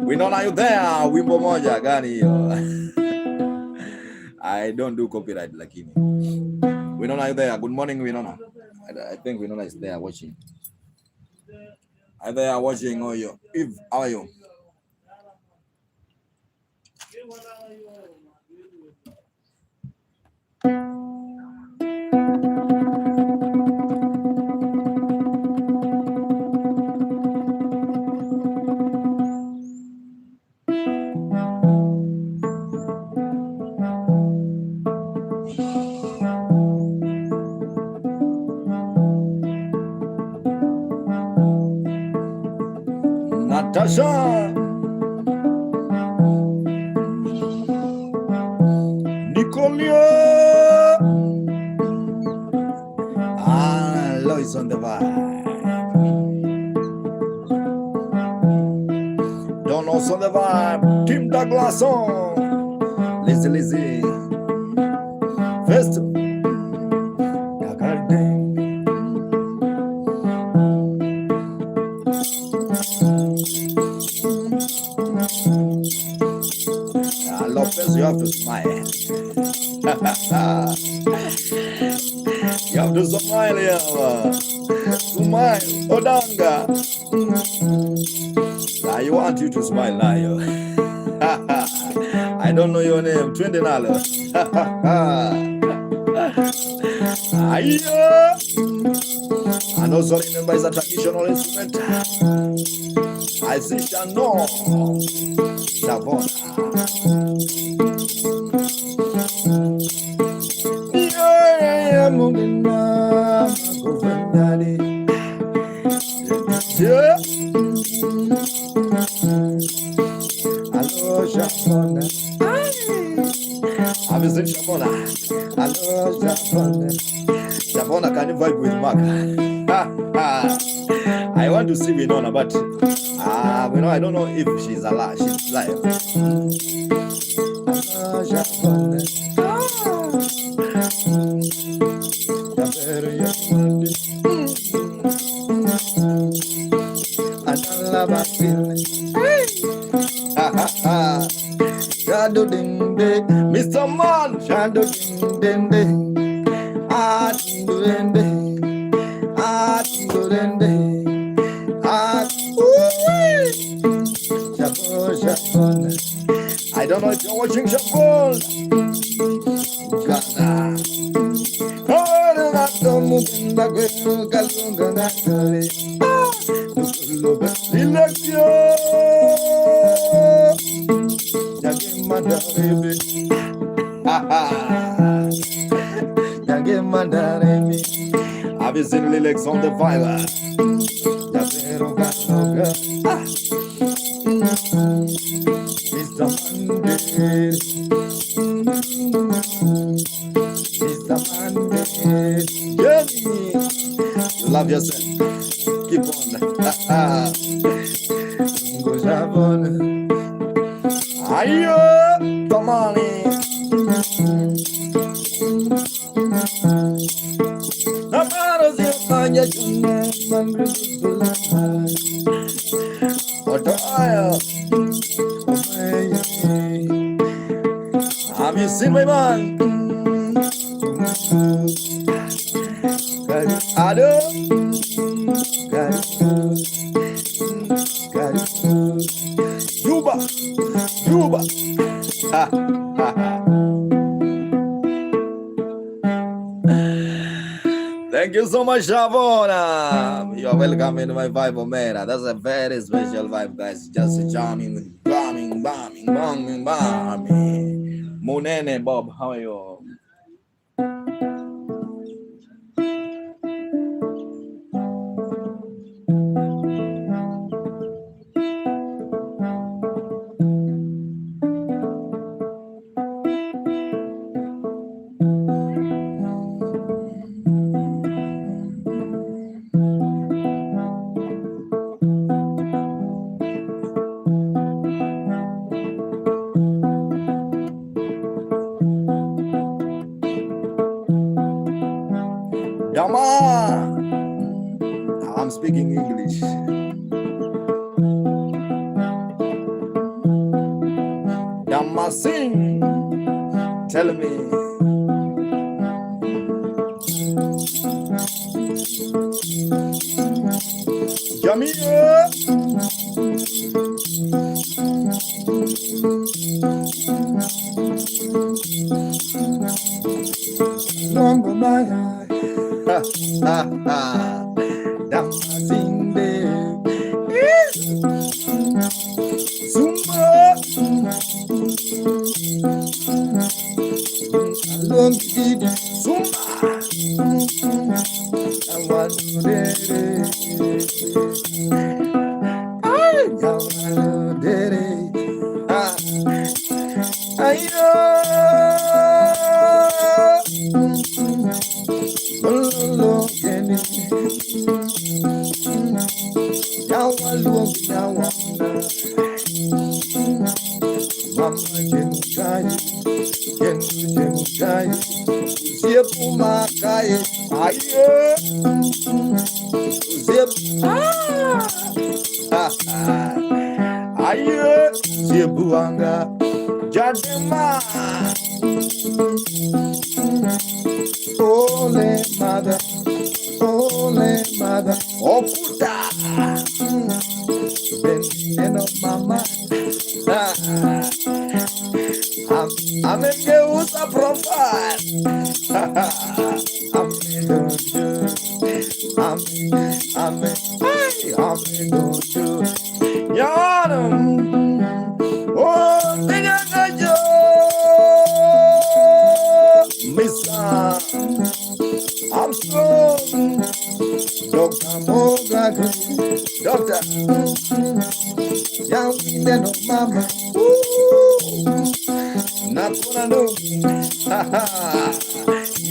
Winona, you there? Wimbo moja gani hiyo? I don't do copyright lakini. Winona, you there? Good morning, Winona. I think Winona is there watching. Are they watching or you? If how are you? Natasha, Nicolia, Lois on the vibe. Donos on the vibe. Tim Douglas on. Lizzy. First. Lopez, you have to smile. You have to smile here. Smile. Odanga. I want you to smile now. I don't know your name. Twende nalo. And also remember it's a traditional instrument. I see Shano. Savona. Yeah. Hello, Shabona. I'm in Shabona. Hello, Shabona. Shabona, can you vibe with Mark? I want to see Winona, but I don't know if she's alive. She's alive. Hello, Shabona. Shadow ding ding, Mr. Man. Shadow ding ding ding, ding ding, ding ding, Shabon. I don't know if you're watching Shabon. Ghana. I've seen lyrics on the fire. You love yourself. Keep on. Ayo, Tomani. Have you seen my man? Ado, Juba. Thank you so much, Shavona. You are welcome in my vibe, Omera. That's a very special vibe, guys. Just jamming, bombing. Munene, Bob, how are you? Yama, I'm speaking English. Yama sing, tell me. Jamia. Longo maya. Ha ha ha. Damasinde. Zumba. Longi didi. Zumba. Awadere. Ay, awadere. Ayo. Lolo keni. Yawa luongi yawa. Mama jemukai. Jemukai. Ziepu makai. Ayo. Ziepu. Ayo. Ziepu anga. Jadema. Ole mother, Okuta, Benino mama, I'm a usa profile, I'm oh, I'm strong, Doctor Mogaku, Doctor, young women of mama, Nakuna no,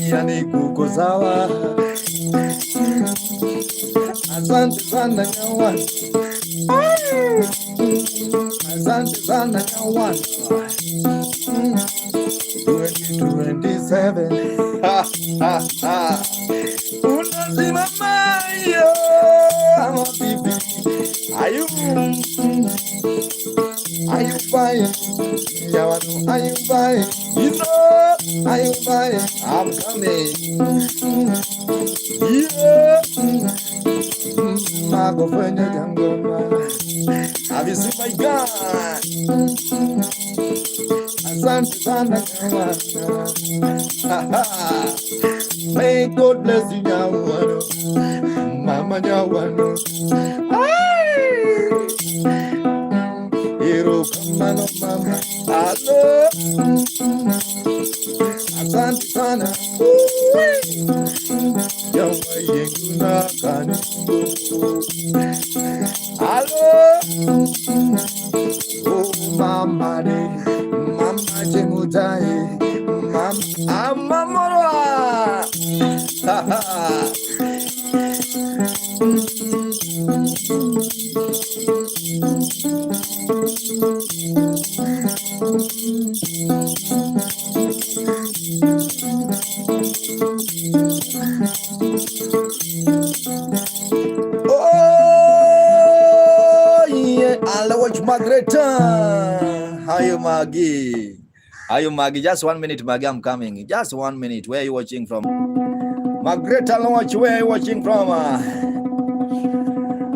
Yani Kukozawa, Asante Sana Yawan, Asante Sana Yawan, 2027, ha ha ha. Unazima mayo, I'm a baby. Are you buying? Yawanu, are you buying? You know, are you buying? I'm coming. Yeah. Mago fanya jangoma. Have you seen my gun? Asante sana kawana. May God bless you, Nyawano. Mama Nyawano. Hero kamano mama. Hello. Asante sana. Yawa yenguna kanu. Hello. Oh mama de. Mama jemutai. Mama mama. Ha ha. Oh yeah, I'll watch Margareta. How you, Maggie? How you, Maggie? Just 1 minute, Maggie. I'm coming. Just 1 minute. Where are you watching from? Margareta, watch. Where are you watching from?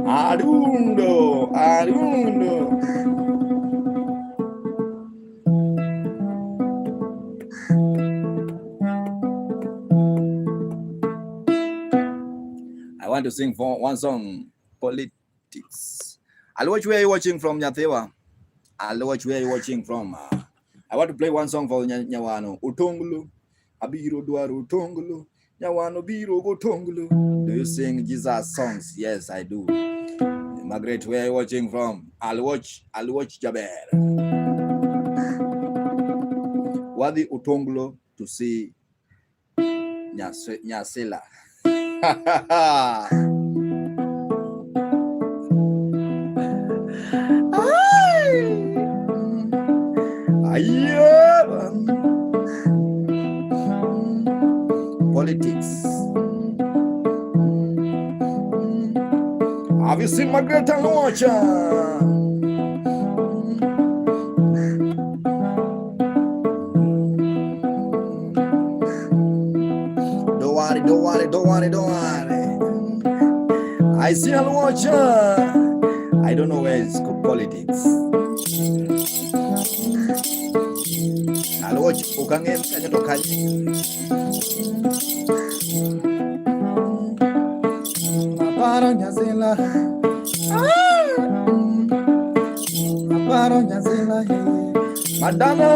Arundo. I want to sing for one song, Politics. I'll watch where are you watching from, Nyatewa. I'll watch where are you watching from. I want to play one song for Nyawano. Utongulu, Abiro Duaru Tongulu, Nyawano Biro Go Tongulu. Do you sing Jesus songs? Yes, I do. Margaret, where are you watching from? I'll watch Jaber. Wadi Utongulu to see Nyasela. Politics. Have you seen my great launcher? Don't worry, don't worry, don't worry, don't worry. I see a watcher. I don't know where it's politics. I'll watch Ukangem Kanyatokai. Aparo Yazilla. Aparo Yazilla. Madonna.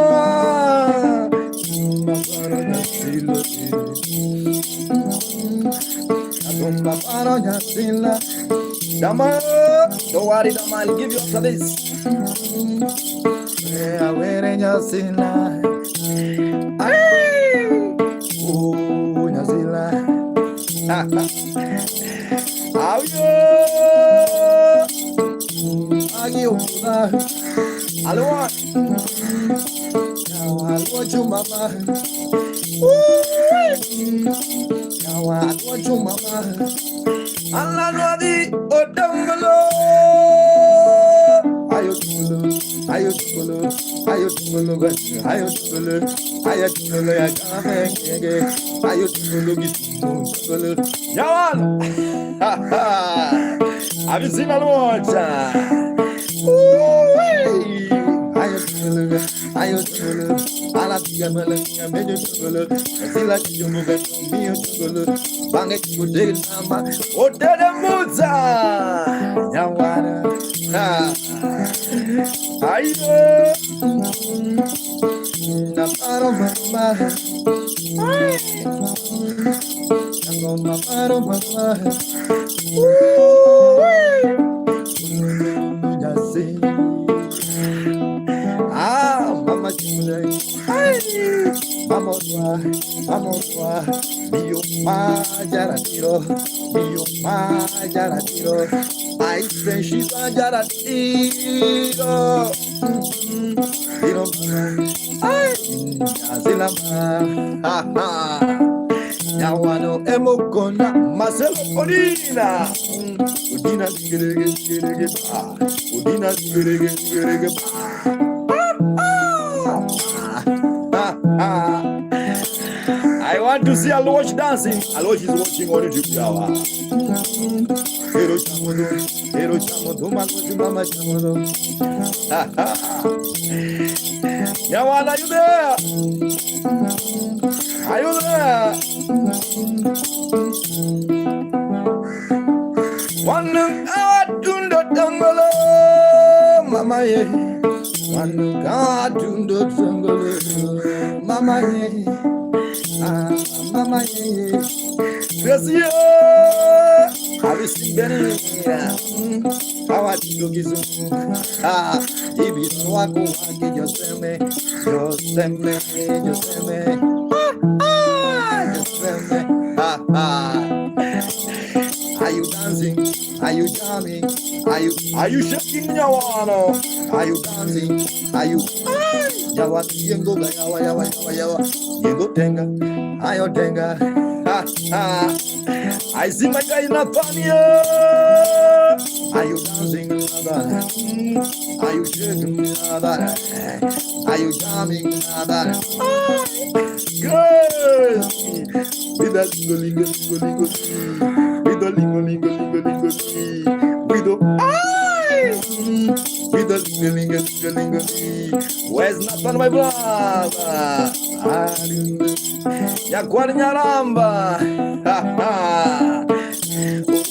Aparo Yazilla. Aparo Yazilla. Dama, don't worry, Dama, I'll give you after this. Yeah, where in Yazilla? Oh, Yazilla. How you? Hello, hello, you mama. Now I want you, mama. Allah Nadi Odangalo. Ayotulu, ayotulu, ayotulu, ayotulu, ayotulu, ayotulu, ayotulu, Yawan. Have you seen a water? Ayotulu, Alabiyamala, Medjulu, Sila Jumuga, Miotulu, Banga Kudel Nama, Odada Muza, Yawana, Ayo, Naparo Mama, Naparo Mama, Mama Jule, vamos lá, Bio Majaratiro, ai French Majaratiro, ai Azilama, Yawano Emokona, Marcelo Odina, Udina I want to see Alosh dancing. Alosh is watching on YouTube. Hero Chamodo, Mama Chamodo. Yawan, are you there? Are you there? One hour to the Tangolo, Mama. One God to the Tangolo, Mama. Mama, Gracia, have you seen Benny? How are you looking? If you walk away, just tell me. Are you dancing? Are you jamming? Are you shaking your arm? Are you dancing? Are you? Yawa yengo yawa yengo tenga ayo tenga I see my guy in a pania. Are you dancing? Are you shaking? Are you jamming? Good. With a lingo, with a lingo, with a lingo. Where's not on my brother? Yakwani Nyaramba.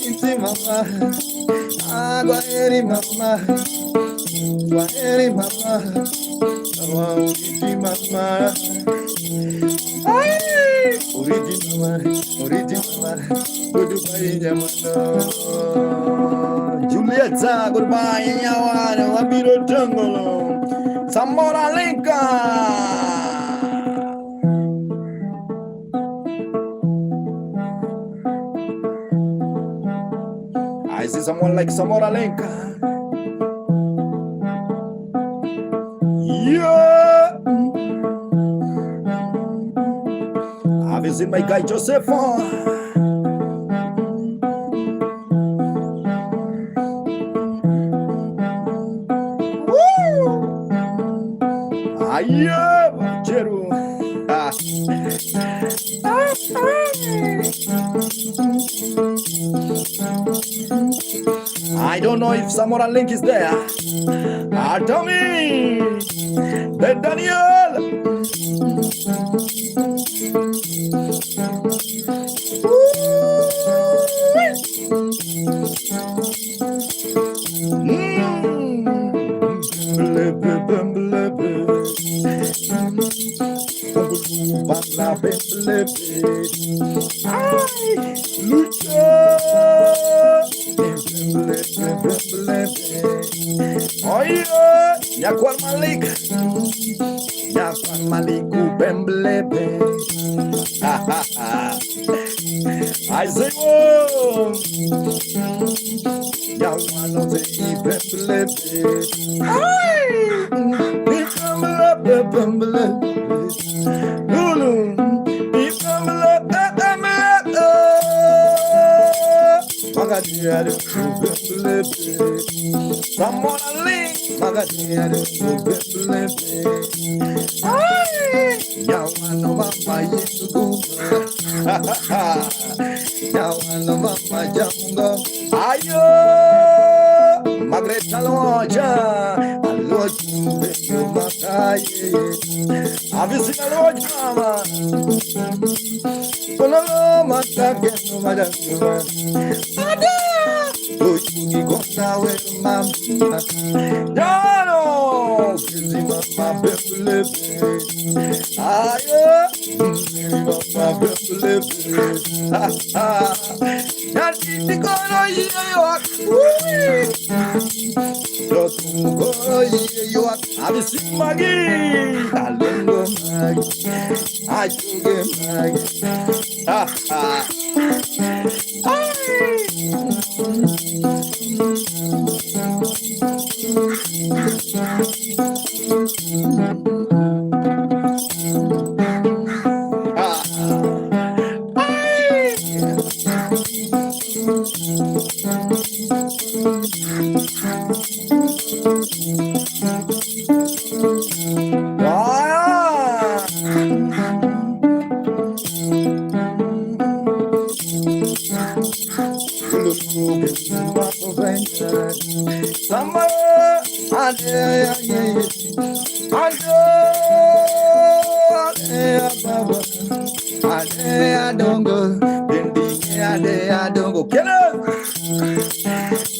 Inti mama. Agwaeri mama. Agwaeri mama. Agwaeri mama. Original. Goodbye, Yamano. Julieta, goodbye, Yawana. Wabiro Tangolo. Samora Linka. I see someone like Samora Linka. Yeah. Have you seen my guy Joseph? I don't know if Samora Link is there. Tommy, the Daniel. Nyakwar Malik, Nyakwar Maliku Bemblebe. I say, oh, Yawano say Bemblebe. Bemblebe, Lulu, Bemblebe, Magadia, Bemblebe. Someone a link, Magadia, Bemblebe. Yawano Mama Yugu. Yawano Mama Jango. Ayo, Magreta Loja, Aloju, Makaye. Have you seen a lodge, Mama? Follow Matageno, Madame. Ojugi Gona, where Mamma. Yano, Kizima, Bemblebe. Ayo, Mama Bemblebe. Nyatiti kono yeyo. Lotu kono yeyo. Abisi magi. Alongo magi. Ajuge magi.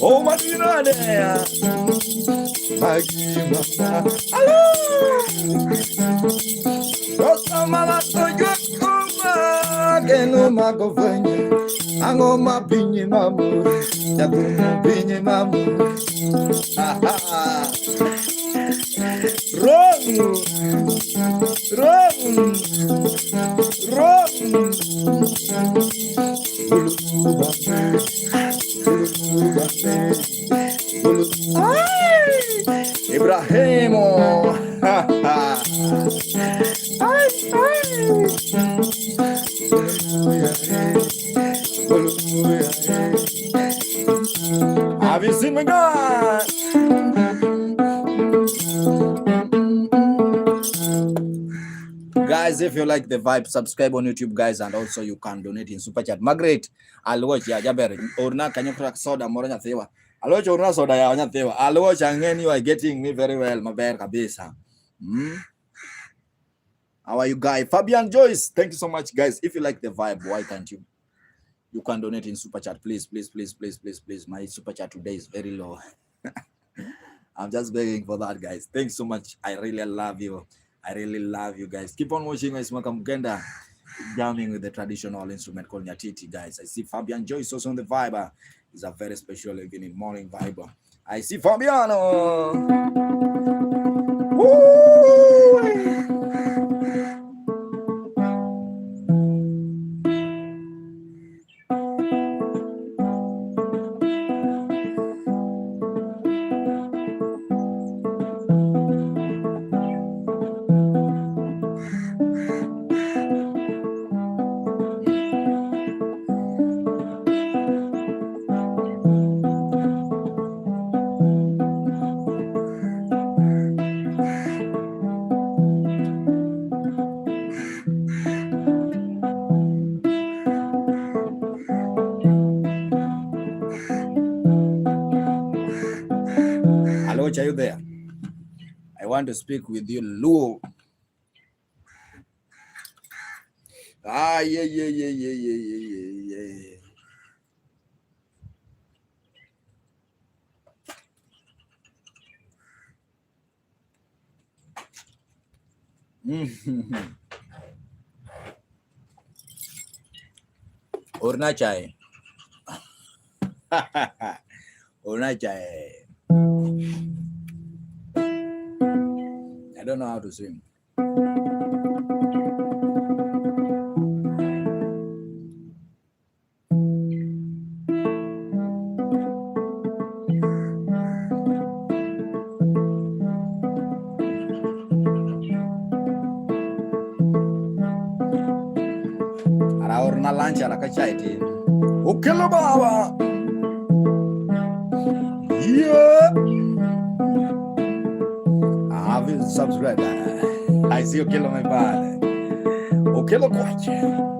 Oh, my dear, Ibrahimo. Have you seen my God? Guys, if you like the vibe, subscribe on YouTube, guys, and also you can donate in super chat. Margaret, I'll watch ya Jaber. Orna kanyo crack soda moranya thewa. I'll watch orna soda ya onya thewa. I'll watch and you are getting me very well, maber kabisa. How are you guys? Fabian Joyce, thank you so much, guys. If you like the vibe, why can't you? You can donate in super chat, please, please, please, please, please, please. My super chat today is very low. I'm just begging for that, guys. Thanks so much. I really love you. I really love you guys. Keep on watching Ismaka Mugenda jamming with the traditional instrument called nyatiti, guys. I see Fabian Joyce also on the vibe. It's a very special evening morning vibe. I see Fabiano. Woo! you there? I want to speak with you, Luo. Yeah. Orna chai. Orna chai. I don't know how to swim. Ara orna lancha la kachai ti. Okelo baba. Yeah. I will subscribe. I see Okelo my bad. Okelo kwache.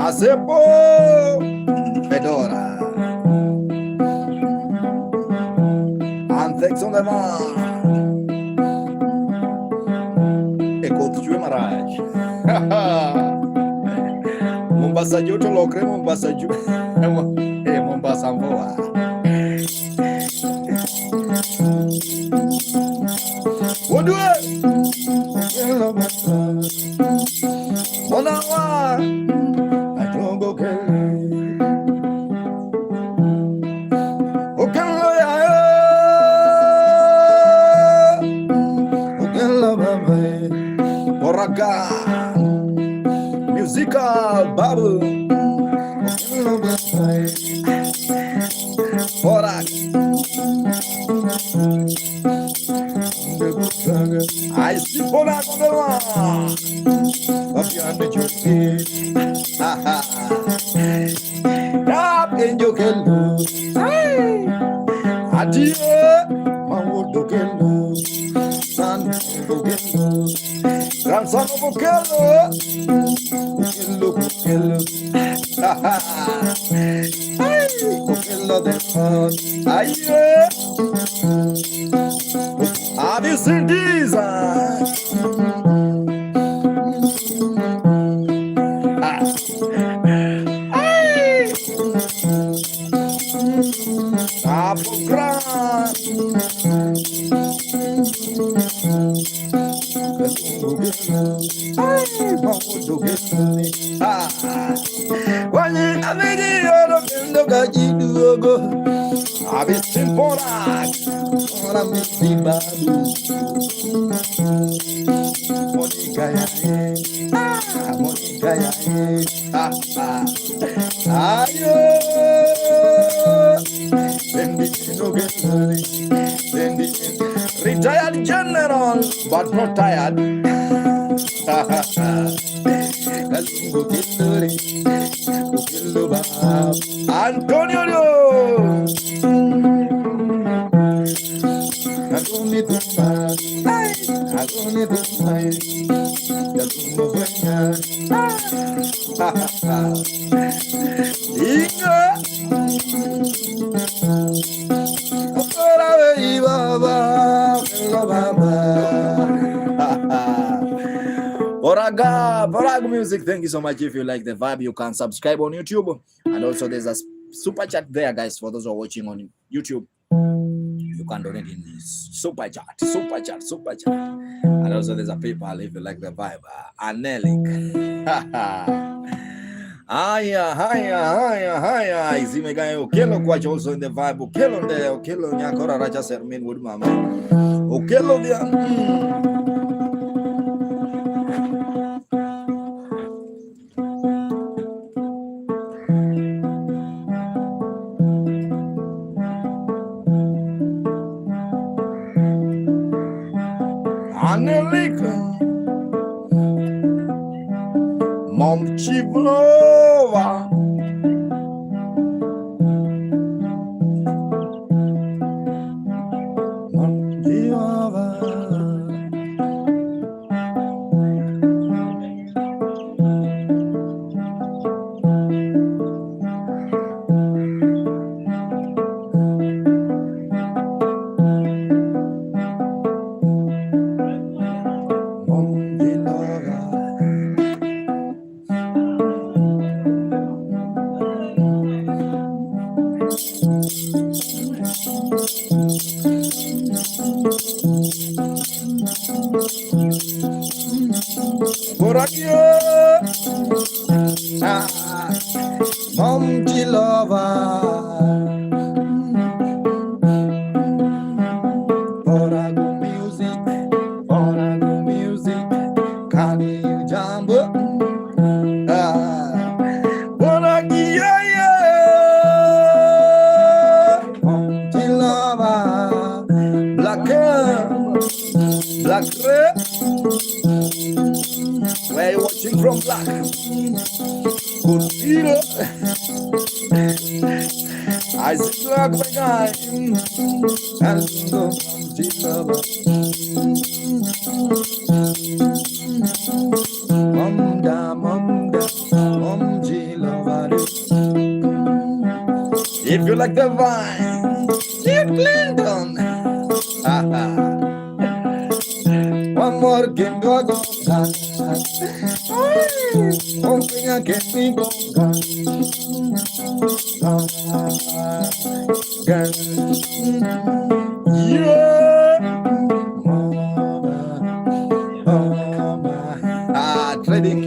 Azepo Fedora Antex on the man Écoute, tu es marage Mombasa Joto lo creo Mombasa Joto Mombasa Mboa What do it? Monawa I don't go Oraga Musical Babu Oraga I see Oraga Adieu, Mamudo Kelo, San Bogelo, Grandson of Bogelo, Bogelo, Bogelo, the fun. Aye, have you seen these? Retired general, but not tired. Antonio. Boraga Music, thank you so much. If you like the vibe, you can subscribe on YouTube, and also there's a super chat there, guys. For those who are watching on YouTube, you can donate in super chat, and also there's a PayPal if you like the vibe. Anelik. Hiya. Izimega Okelo Kwacho also in the vibe. Okelo Nyakora Raja Sermin Wood Mama. Okelo dia. Angelica, Mom Chivlova, Mom Chivlova. Por aquí, Mom Chilova, for a good music, can you jump? Por aquí, Mom Chilova, Black Red. Where you watching from, Black? Good Peter. I see Black, my guy. And go from Chilova. Mom Chilova. If you like the vine, keep Clinton. One more can go on. One thing I can think of. Yeah. Trading.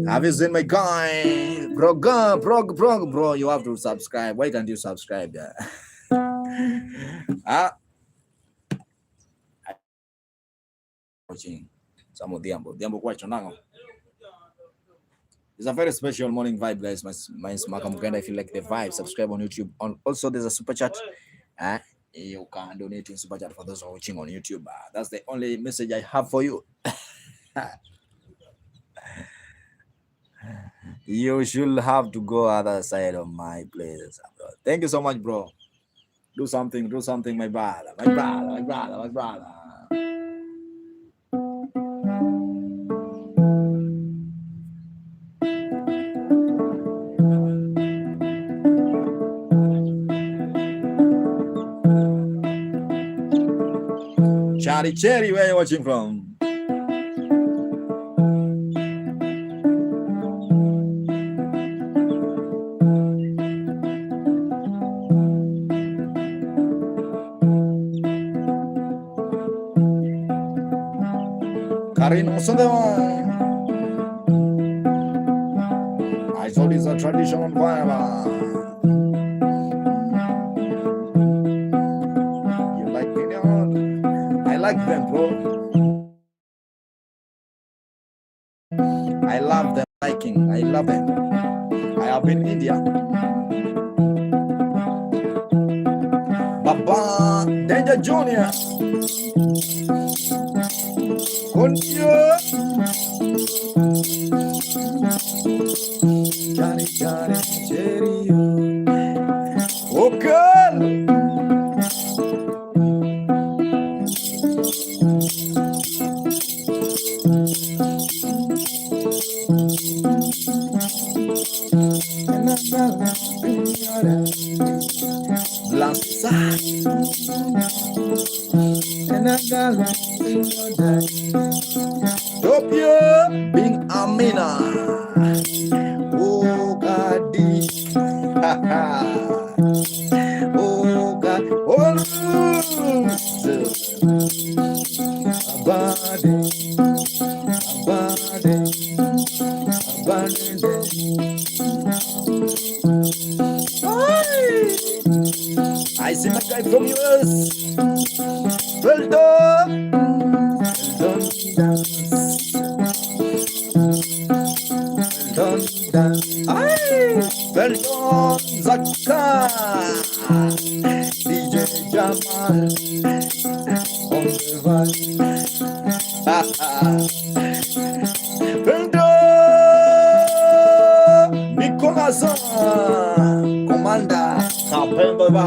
Have you seen my guy? Bro, you have to subscribe. Why can't you subscribe? Watching some of Diambo quite now. It's a very special morning vibe, guys. My Makam, I feel like the vibe. Subscribe on YouTube. Also, there's a super chat. You can donate in super chat for those who are watching on YouTube. That's the only message I have for you. You should have to go other side of my place. Thank you so much, bro. Do something, my brother. Cherry, where are you watching from? Karin I thought it's a traditional vibe. You like Kenyan? I like them, bro. I love them. I love them. I have been in India. Baba Danger Junior. Johnny, Jerry. Okay. Topia Bing Amina. Oh God, oh God, oh I see my guy from US. Well done. Well done, Zakka. DJ Jama. on the vibe. Endo Nikolasa Commander Kapemba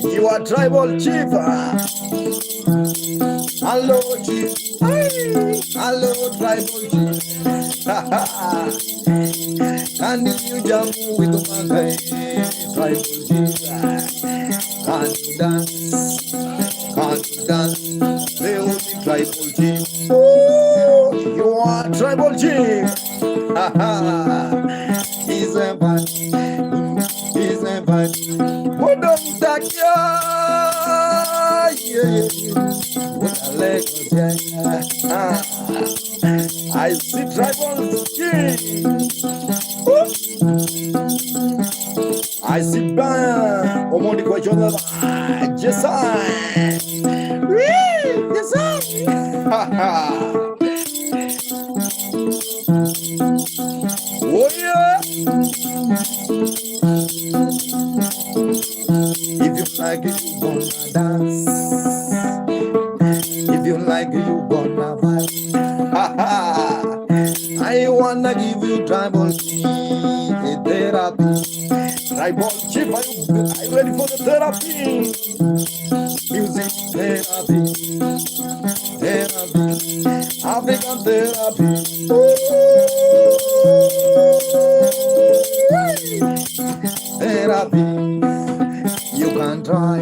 you are tribal chief. Hello chief. Hello tribal chief. Can you jump with the tribal chief? Can you dance? Can you dance? The only tribal chief. You are tribal chief. He's a man. He's a man. Modern Takia. What a leg. I see tribal chief. I see ban. Omodi kwa jona. Yes, I. Yes, I. Oh yeah. If you like it, you gonna dance. If you like it, you gonna vibe. I wanna give you tribal therapy. Tribal chief, are you ready for the therapy? Music therapy. Therapy. African therapy. Therapy. You can try.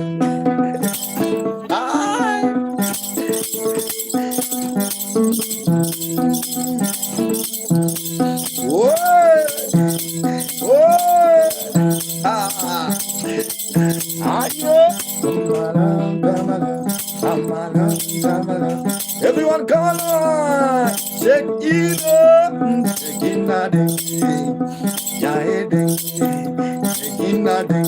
Everyone come on, check it up, check it out, yeah, check it out, yeah.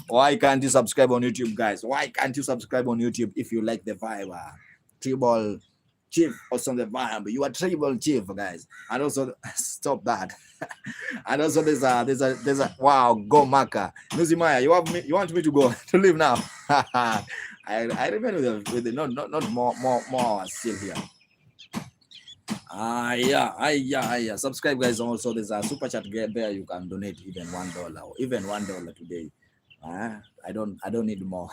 Why can't you subscribe on YouTube, guys? Why can't you subscribe on YouTube if you like the vibe? Tribal chief also the vibe. You are tribal chief, guys. And also stop that. And also there's a wow, go Maka. Nuzimaya, you want me to go to leave now? I remain with the not more still here. Yeah. Subscribe, guys. Also, there's a super chat there. You can donate even $1 or even $1 today. I don't need more.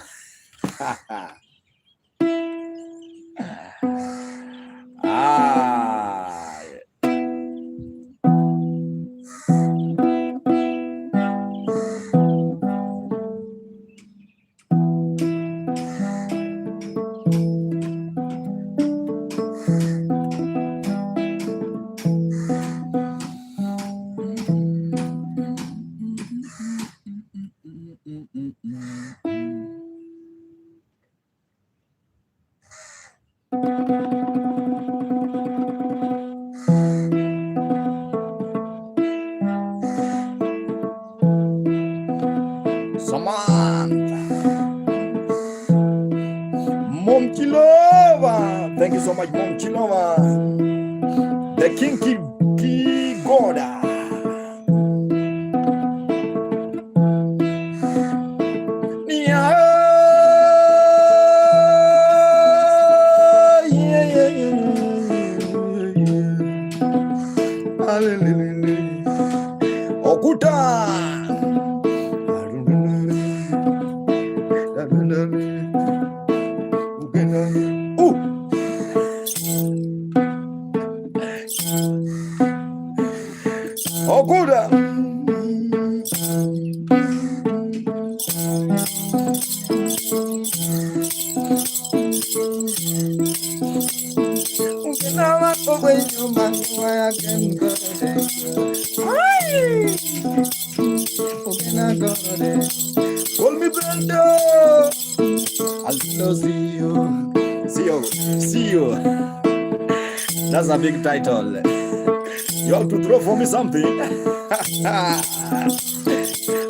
Mom Kilova, thank you so much, Mom Kilova. The Kinky Goda. Okuta. Okuda. Call me Brando. I'll see you. That's a big title. You have to throw for me something.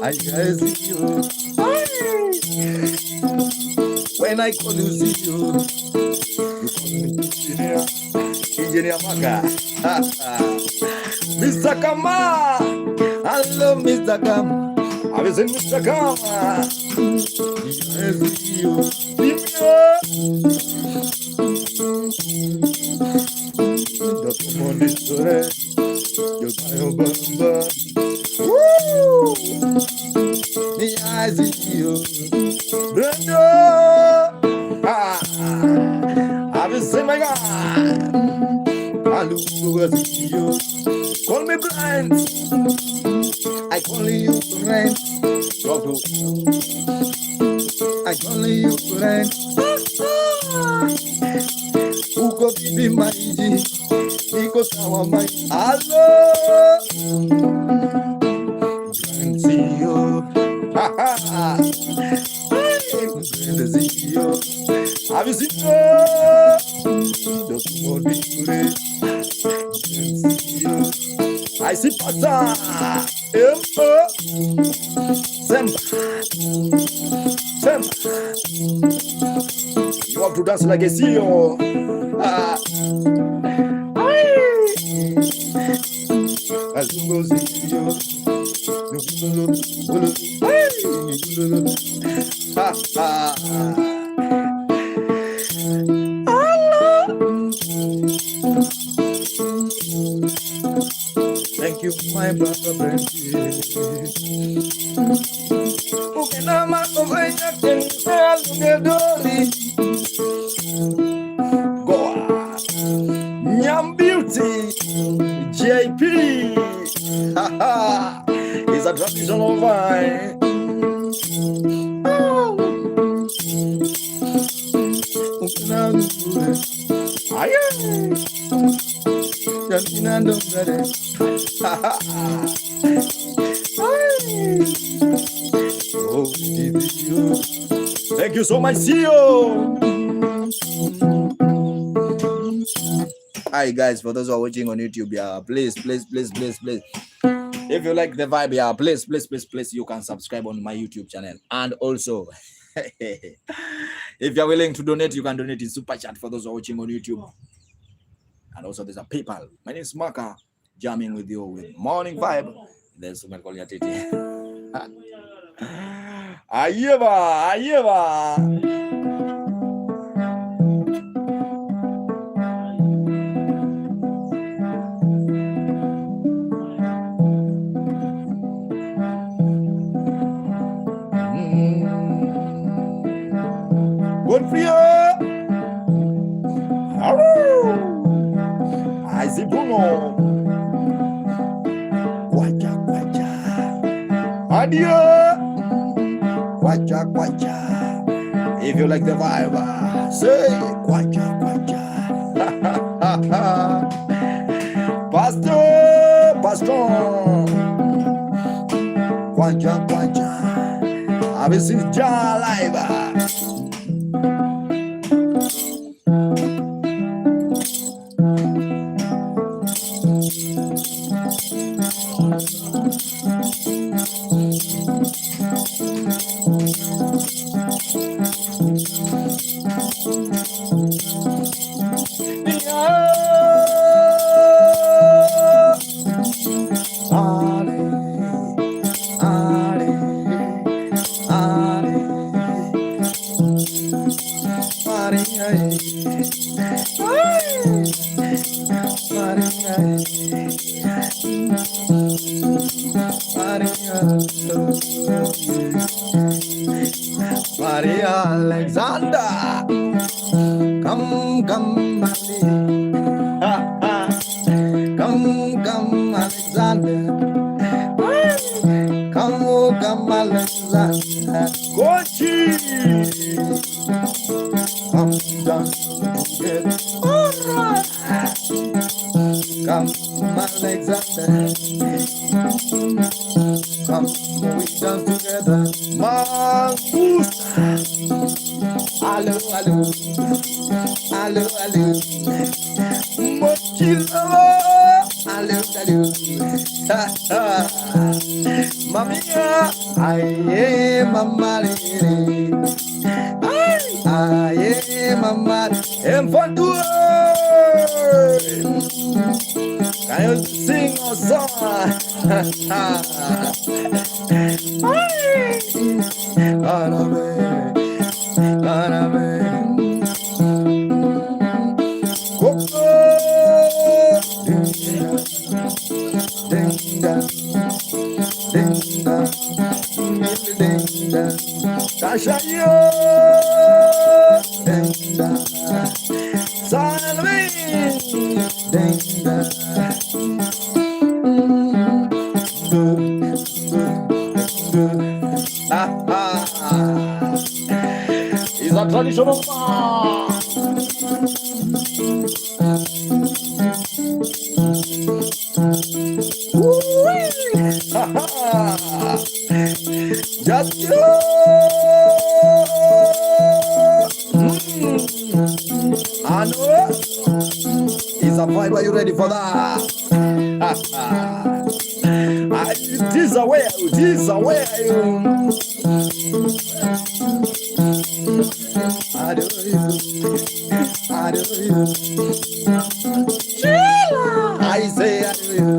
I see you. When I call you CEO, you call me Engineer Maka. Mr. Kama, I love Mr. Kama. I was in Mr. Kama. Yes, CEO. You got your bamba. Woo! Me eyes see you, Brando. I will say my God. I look over you. Call me blind. I call you friend. I call you friend. Who could be my G? Because now I'm my hello. See you. Ha ha. See you. Have you seen you? Just want me today. See you. I see Pata. Sempa. You have to dance like a CEO. Thank you, my brother. Nyam Beauty JP. It's a traditional wine. Thank you so much. See you. Hi guys, for those who are watching on YouTube, yeah, please. If you like the vibe, yeah, please, you can subscribe on my YouTube channel. And also, if you're willing to donate, you can donate in Super Chat for those who are watching on YouTube. And also, there's a PayPal. My name is Maka, jamming with you with Morning Vibe. There's my call nyatiti. Ayeva. Good for you. I see Bruno. Kwacha. Adieu. Kwacha. If you like the vibe, say kwacha. Pastor. Kwacha. I will see Ja live. Maria Alexander, come, Mali. Come, Alexander. Come, Alexander. Kochi. Come down together. Alright. Come, Alexander. Come, we dance together. Mangusta. Hello. Mochila. Hello. Mamia. Aye, mama. Can you sing a song? It's a traditional song. Just you. I know. It's a vibe. Are you ready for that? This away. This away. I do you. I do you. I say I do you.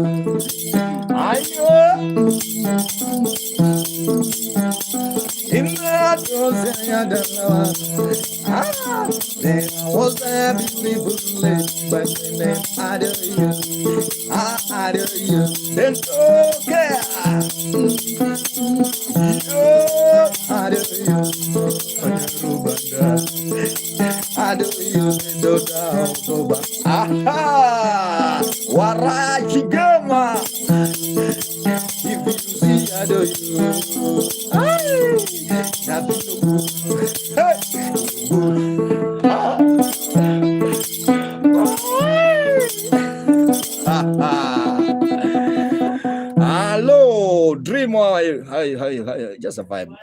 I know. In that there was a beautiful lady by the name I do you. I do you. Then okay. I do you. I do you. Do da. Aha. Warachi gama. If you see, I do you. Hello, dream. Hi, just a vibe.